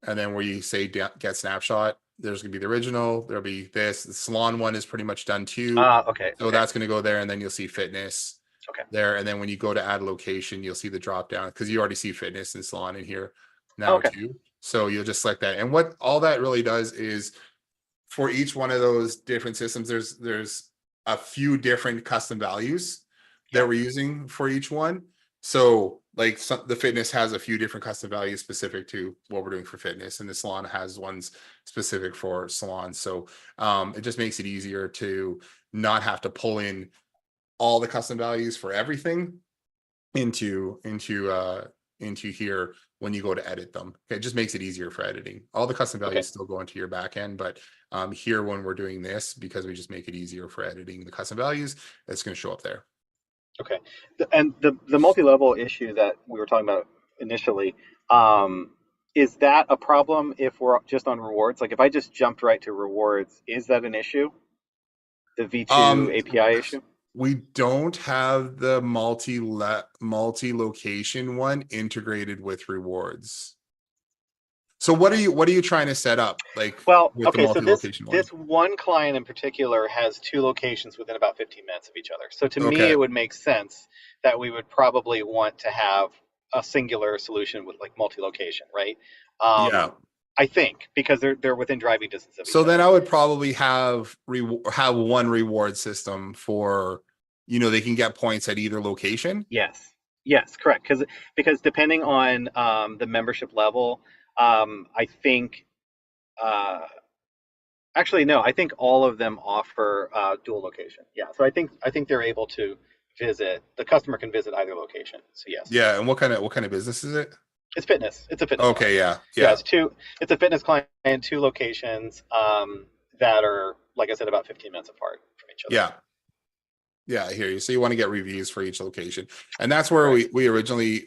and then where you say get snapshot, there's gonna be the original. There'll be this. The salon one is pretty much done too. Okay. So Okay. that's gonna go there, and then you'll see fitness Okay. there. And then when you go to add location, you'll see the drop down because you already see fitness and salon in here Oh, now okay. too. So you'll just select that. And what all that really does is for each one of those different systems, there's a few different custom values Yeah. that we're using for each one. So like the fitness has a few different custom values specific to what we're doing for fitness, and the salon has ones specific for salon. So it just makes it easier to not have to pull in all the custom values for everything into here when you go to edit them. Okay, it just makes it easier for editing. All the custom Okay. values still go into your back end, but here when we're doing this, because we just make it easier for editing the custom values, it's going to show up there. Okay. And the multi-level issue that we were talking about initially. Is that a problem if we're just on rewards? Like if I just jumped right to rewards, is that an issue? The V2 Um, API issue? we don't have the multi-location one integrated with rewards. So what are you trying to set up like Well, with the okay, so this multi-location one? this one client in particular has two locations within about 15 minutes of each other. So to me, Okay. it would make sense that we would probably want to have a singular solution with like multi-location, right? Yeah. I think because they're within driving distance of each So then other. I would probably have one reward system for, they can get points at either location. Yes, yes, correct. Because depending on the membership level, I think uh, actually no, I think all of them offer dual location. Yeah, so I think they're able to visit. The customer can visit either location. So yes, Yeah. And what kind of business is it? it's fitness. It's a fitness client. Okay. Yeah. Yeah, Yeah. It's a fitness client and two locations that are like I said about 15 minutes apart from each other. Yeah. Yeah, I hear you. So you want to get reviews for each location. And that's where Correct. we originally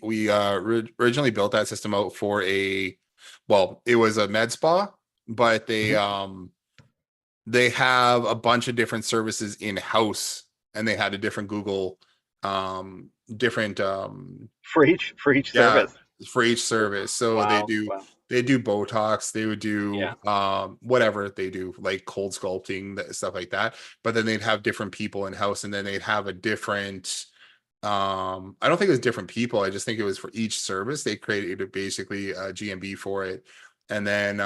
built that system out for well, it was a med spa, but Mhm. they have a bunch of different services in-house, and they had a different For each yeah, service. for each service. So Wow. Wow. they do Botox, they would Yeah. do whatever they do, like cold sculpting, stuff like that. But then they'd have different people in house, and then they'd have a different I don't think it was different people. I just think it was for each service. They created basically a GMB for it. And then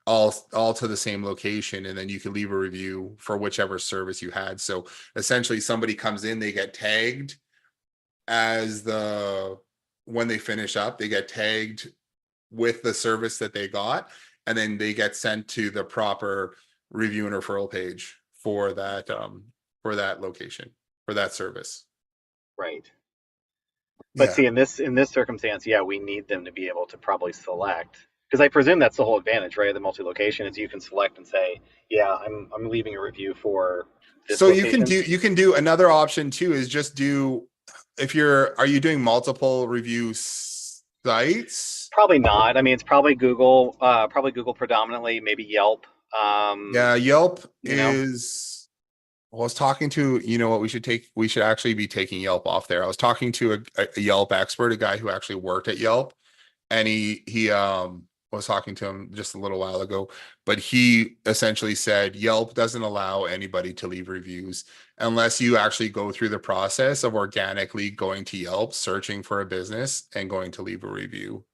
all to the same location, and then you can leave a review for whichever service you had. So essentially somebody comes in, they get tagged as when they finish up, they get tagged with the service that they got, and then they get sent to the proper review and referral page for that location, for that service. Right. But Yeah. see, in this circumstance, yeah, we need them to be able to probably select because I presume that's the whole advantage, right? The multi-location is you can select and say, yeah, I'm leaving a review for this So location. you can do another option too, is just do, if are you doing multiple review sites? Probably not. I mean, it's probably Google predominantly, maybe Yelp. Yeah, Yelp You know, is, well, I was talking to, what we should actually be taking Yelp off there. I was talking to a Yelp expert, a guy who actually worked at Yelp, and he was talking to him just a little while ago, but he essentially said Yelp doesn't allow anybody to leave reviews unless you actually go through the process of organically going to Yelp, searching for a business, and going to leave a review.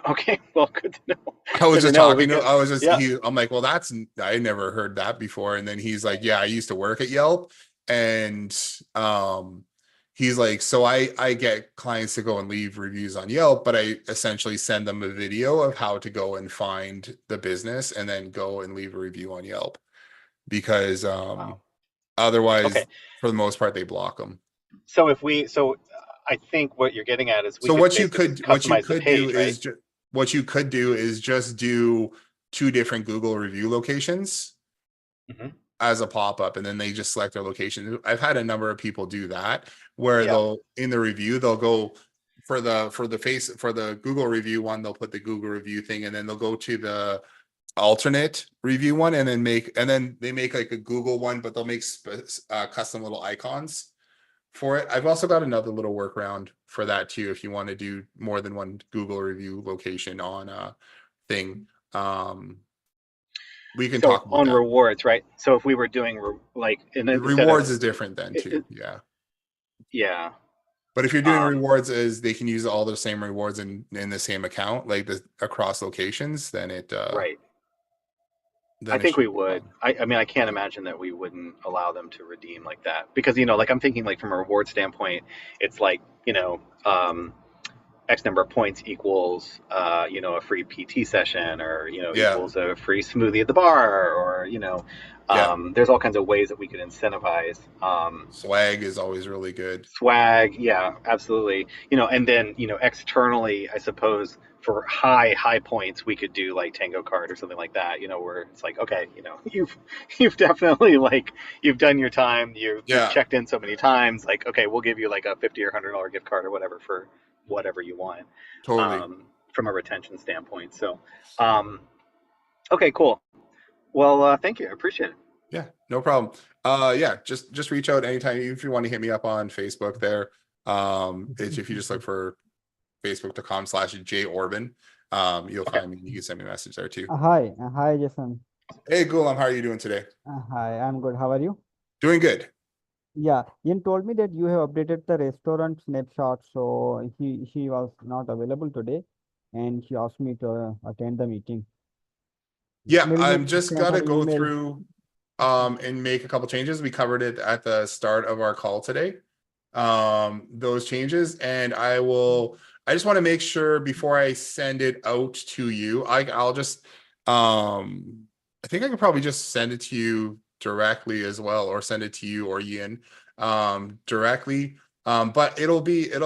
okay, well, good to know. I was Good to just know talking to, because yeah, I'm like, well, I never heard that before. And then he's like, yeah, I used to work at Yelp. And he's like, so I get clients to go and leave reviews on Yelp, but I essentially send them a video of how to go and find the business and then go and leave a review on Yelp, because wow. Okay, otherwise, for the most part, they block them. so I think what you're getting at is we So could basically just customize the page, right? what you could do is just do two different Google review locations Hmm. as a pop-up, and then they just select their location. I've had a number of people do that, where Yeah. they'll, in the review, they'll go for the Google review one, they'll put the Google review thing, and then they'll go to the alternate review one, and then they make like a Google one, but they'll make custom little icons for it. I've also got another little workaround for that too, if you want to do more than one Google review location on a thing. We can So talk about on that. rewards, right? So if we were doing like The instead of rewards is different then it, too. it, Yeah. yeah, But if you're doing um, rewards, is they can use all the same rewards in the same account, like across locations, then right. I it think we shouldn't be a would. problem. I mean, I can't Yeah. imagine that we wouldn't allow them to redeem like that because like I'm thinking like from a reward standpoint, it's like X number of points equals a free PT session or Yeah. equals a free smoothie at the bar or Yeah. there's all kinds of ways that we could incentivize. Swag is always really good. Swag, yeah, absolutely. And then externally, I suppose for high points, we could do like Tango Card or something like that. Where it's like, okay, you've definitely like you've done your time, you've Yeah. checked in so many times. Like, okay, we'll give you like a $50 or $100 gift card or whatever whatever you want, Totally. from a retention standpoint. So, okay, cool. Well, thank you. I appreciate it. Yeah, no problem. Yeah, just reach out anytime if you want to hit me up on Facebook there. It's if you just look for facebook.com/JOrban, you'll Okay. find me. You can send me a message there too. Hi, Jason. Hey, Gulam, how are you doing today? Hi, I'm good. How are you? Doing good. Yeah, Ian told me that you have updated the restaurant snapshot, so she was not available today, and she asked me to attend the meeting. Yeah, Maybe you I'm just sent gotta her go email. through and make a couple changes. We covered it at the start of our call today. Those changes, and I just want to make sure before I send it out to you, I'll just I think I could probably just send it to you directly as well, or send it to you or Ian directly. But it'll be for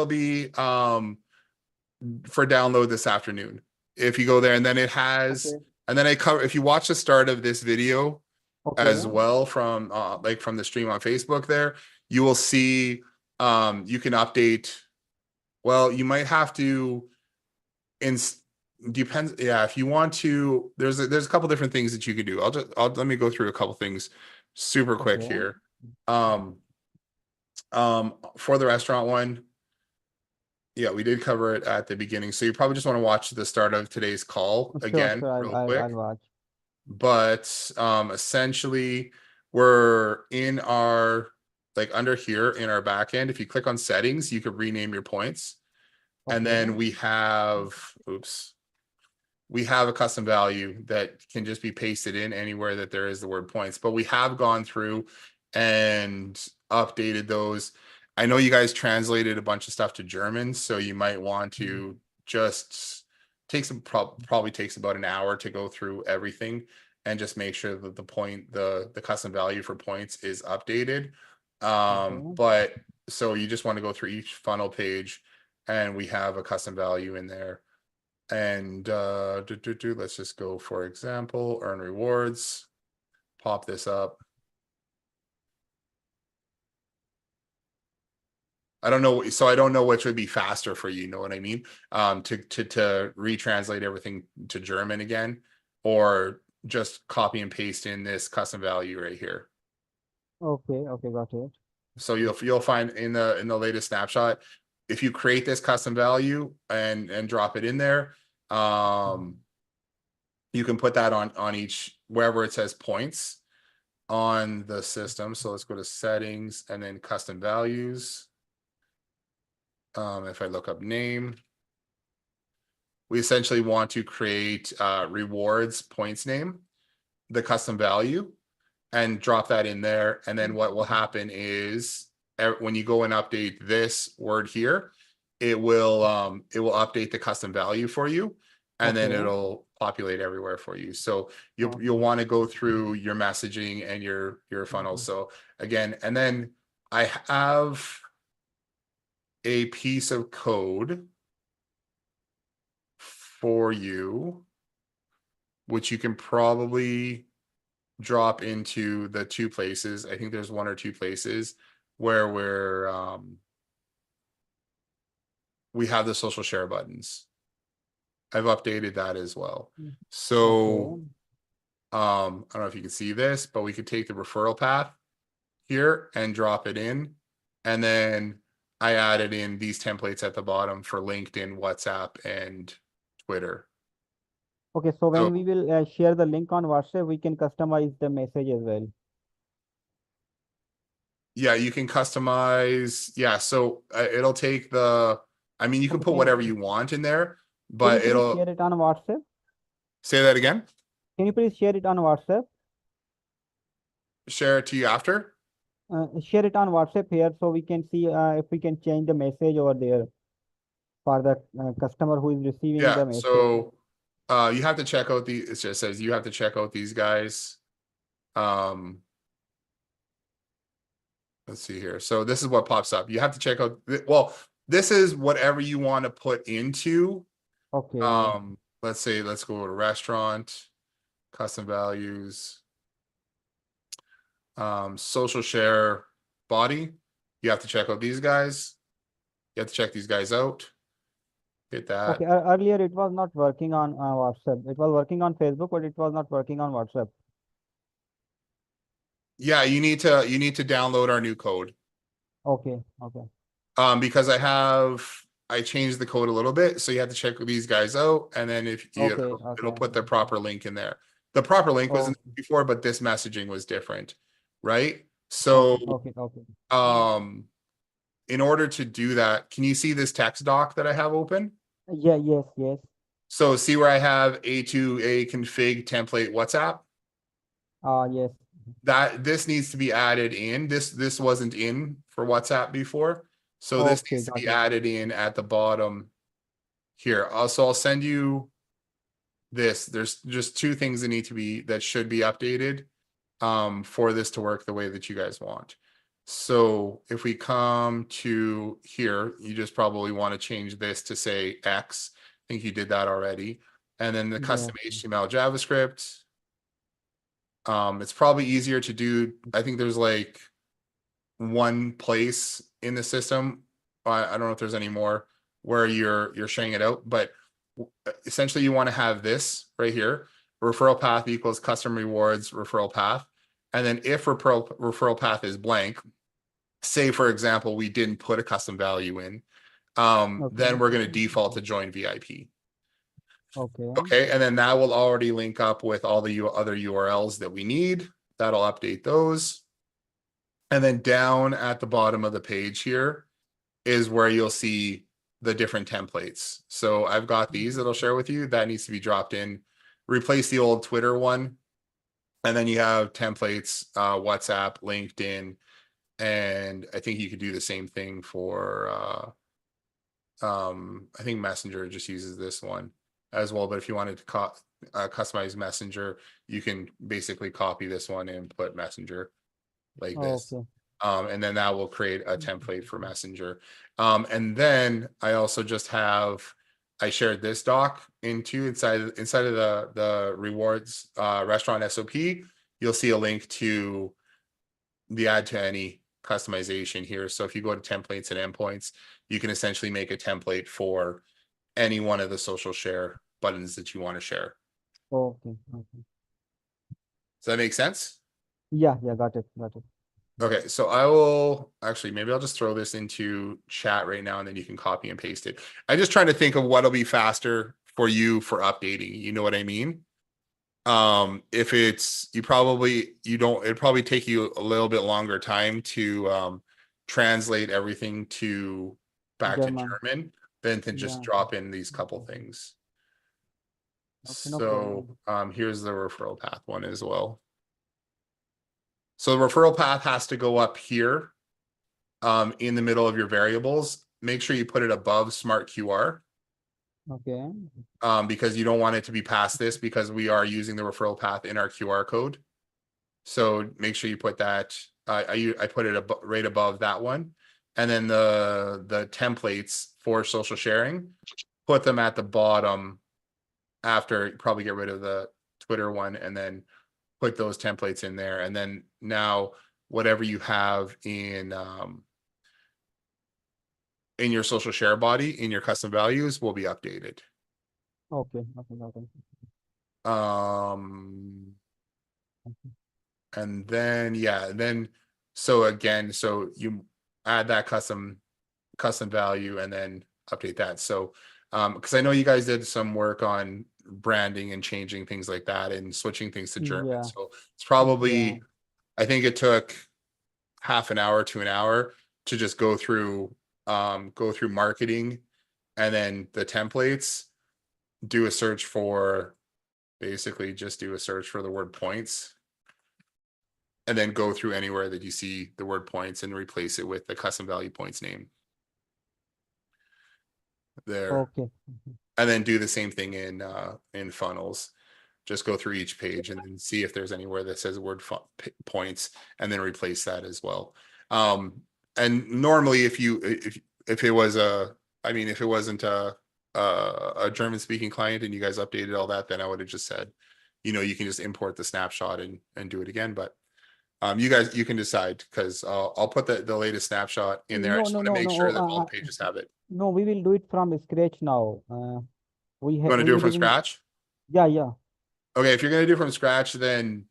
download this afternoon. If you go there, and then it has, Okay, and then I cover, if you watch the start of this video okay, as well from like from the stream on Facebook there, you will see you can update. Well, you might have to in depends. Yeah, if you want to, there's a couple different things that you can do. I'll let me go through a couple things super quick okay, here. For the restaurant one, yeah, we did cover it at the beginning. So you probably just want to watch the start of today's call sure, again, sure. real I'll quick. watch. But essentially we're in our, like under here in our back end, if you click on settings, you could rename your points. And Okay, then we have, we have a custom value that can just be pasted in anywhere that there is the word points, but we have gone through and updated those. I know you guys translated a bunch of stuff to German, so you might want to just take some, probably takes about an hour to go through everything and just make sure that the custom value for points is updated. okay, But so you just want to go through each funnel page, and we have a custom value in there. And let's just go, for example, earn rewards, pop this up. I don't know, so I don't know which would be faster for you, know what I mean? To retranslate everything to German again, or just copy and paste in this custom value right here. okay, got it. So you'll find in the latest snapshot, if you create this custom value and drop it in there, you can put that on each, wherever it says points on the system. So let's go to settings and then custom values. If I look up name, we essentially want to create rewards points name, the custom value, and drop that in there. And then what will happen is when you go and update this word here, it will update the custom value for you, and then Okay, it'll populate everywhere for you. So you'll okay, want to go through your messaging and your funnel. So again, and then I have a piece of code for you, which you can probably drop into the two places. I think there's one or two places where we have the social share buttons. I've updated that as well. So okay, I don't know if you can see this, but we could take the referral path here and drop it in. And then I added in these templates at the bottom for LinkedIn, WhatsApp, and Twitter. okay. So So when we will share the link on WhatsApp, we can customize the message as well. yeah, you can customize. Yeah, so it'll take the, I mean, you can Okay, put whatever you want in there, can you but please it'll share it on WhatsApp? say that again. Can you please share it on WhatsApp? Share it to you after. Share it on WhatsApp here so we can see if we can change the message over there for the customer who is receiving Yeah, the message. so you have to check out the, it just says you have to check out these guys. Let's see here. So this is what pops up. You have to check out, well, this is whatever you want to put into. Okay, Let's say, let's go to restaurant, custom values, social share body. You have to check out these guys. You have to check these guys out. hit that. Okay, earlier it was not working on WhatsApp. It was working on Facebook, but it was not working on WhatsApp. Yeah, you need to download our new code. Okay, okay, Because I changed the code a little bit, so you have to check these guys out, and then if you, okay, it'll okay, put the proper link in there. The proper link was in okay, before, but this messaging was different, right? okay, So, okay, okay. in order to do that, can you see this text doc that I have open? Yeah, yes, yes. So see where I have A2A config template WhatsApp? Yes. That this needs to be added in. This wasn't in for WhatsApp before. So this Okay, needs to got be it. added in at the bottom here. Also, I'll send you this. There's just two things that should be updated for this to work the way that you guys want. So if we come to here, you just probably want to change this to say X. I think you did that already. And then the Yeah. custom HTML JavaScript. It's probably easier to do. I think there's like one place in the system. I don't know if there's any more where you're sharing it out, but essentially you want to have this right here. Referral path equals custom rewards referral path. And then if referral path is blank, say for example, we didn't put a custom value in, then Okay, we're going to default to join VIP. okay, Okay, and then that will already link up with all the other URLs that we need. That'll update those. And then down at the bottom of the page here is where you'll see the different templates. So I've got these that I'll share with you. That needs to be dropped in. Replace the old Twitter one. And then you have templates, WhatsApp, LinkedIn, and I think you could do the same thing for I think Messenger just uses this one as well. But if you wanted to customize Messenger, you can basically copy this one and put Messenger like this. okay, And then that will create a template for Messenger. And then I also just I shared this doc inside of the rewards restaurant SOP. You'll see a link to the add to any customization here. So if you go to templates and endpoints, you can essentially make a template for any one of the social share buttons that you want to share. okay, okay. Does that make sense? Yeah, yeah, got it, got it. Okay, so I will actually, maybe I'll just throw this into chat right now and then you can copy and paste it. I'm just trying to think of what'll be faster for you for updating. You know what I mean? If it's, it'd probably take you a little bit longer time to translate everything back to German. German than to just Yeah, drop in these couple things. okay, no So problem. here's the referral path one as well. So the referral path has to go up here in the middle of your variables. Make sure you put it above smart QR Okay, because you don't want it to be past this because we are using the referral path in our QR code. So make sure you put that. I put it right above that one. And then the templates for social sharing, put them at the bottom after, probably get rid of the Twitter one and then put those templates in there. And then now whatever you have in your social share body, in your custom values will be updated. okay, okay, got it. And then, yeah, so again, so you add that custom value and then update that. So, because I know you guys did some work on branding and changing things like that and switching things to German. Yeah, So it's yeah, probably, I think it took half an hour to an hour to just go through marketing and then the templates, basically just do a search for the word points and then go through anywhere that you see the word points and replace it with the custom value points name there. okay, And then do the same thing in funnels. Just go through each page and then see if there's anywhere that says word points and then replace that as well. And normally if it was if it wasn't a German speaking client and you guys updated all that, then I would have just said, you can just import the snapshot and do it again. But You can decide, because I'll put the latest snapshot in there. I No, just no, want to no, make no. sure that all the pages have it. No, we will do it from scratch now. You want to do it from scratch? Yeah, yeah. Okay, if you're gonna do it from scratch, then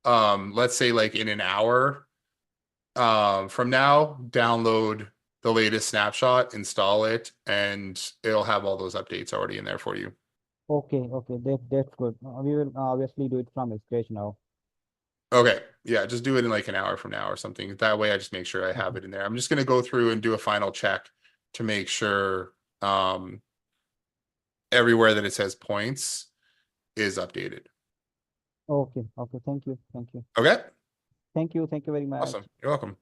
let's say like in an hour from now, download the latest snapshot, install it, and it'll have all those updates already in there for you. Okay, okay. That's good. We will obviously do it from scratch now. Okay, yeah, just do it in like an hour from now or something. That way I just make sure I have it in there. I'm just gonna go through and do a final check to make sure everywhere that it says points is updated. Okay, okay. Thank you. Thank you. Okay, Thank you. Thank you very much. awesome. You're welcome.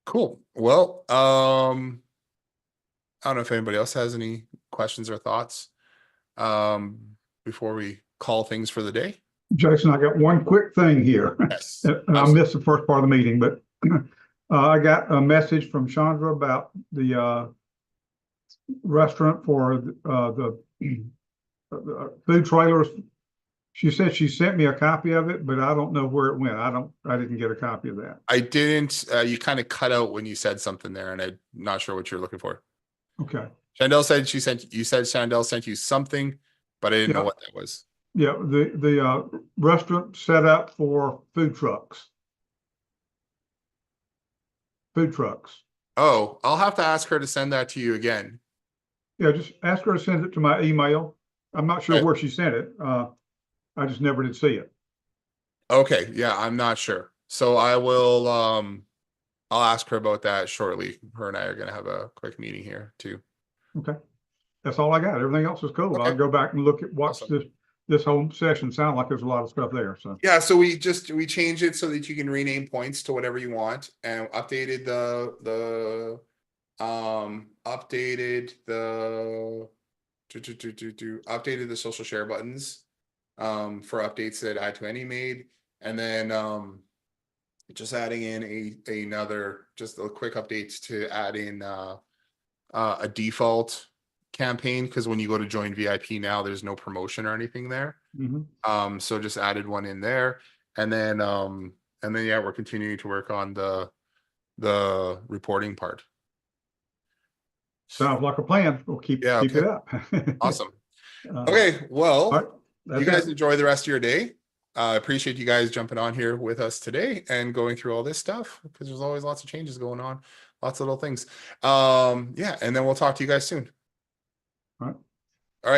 Cool. Well, I don't know if anybody else has any questions or thoughts before we call things for the day. Jason, I got one quick thing here. Yes. And I missed the first part of the meeting, but I got a message from Chandra about the restaurant for the food trailers. She said she sent me a copy of it, but I don't know where it went. I didn't get a copy of that. I didn't, you kind of cut out when you said something there, and I'm not sure what you're looking for. Okay. Chandel said you said Chandel sent you something, but I didn't know Yeah. what that was. Yeah, the restaurant set up for food trucks. Food trucks. Oh, I'll have to ask her to send that to you again. Yeah, just ask her to send it to my email. I'm not sure Okay. where she sent it. I just never did see it. Okay, yeah, I'm not sure. So I will I'll ask her about that shortly. Her and I are gonna have a quick meeting here too. Okay. That's all I got. Everything else is cool. Okay. I'll go back and look at what's Awesome. this whole session sound like there's a lot of stuff there. So Yeah, so we changed it so that you can rename points to whatever you want, and updated updated the social share buttons for updates that add to any made, and then just adding in another just a quick updates to add in a default campaign, because when you go to join VIP now, there's no promotion or anything there. mhm. So just added one in there, and then yeah, we're continuing to work on the reporting part. Sounds like a plan. We'll keep Yeah, it okay. up. Awesome. Uh, Okay, well, all right, you that's guys it. enjoy the rest of your day. I appreciate you guys jumping on here with us today and going through all this stuff, because there's always lots of changes going on, lots of little things. Yeah, and then we'll talk to you guys soon. All right.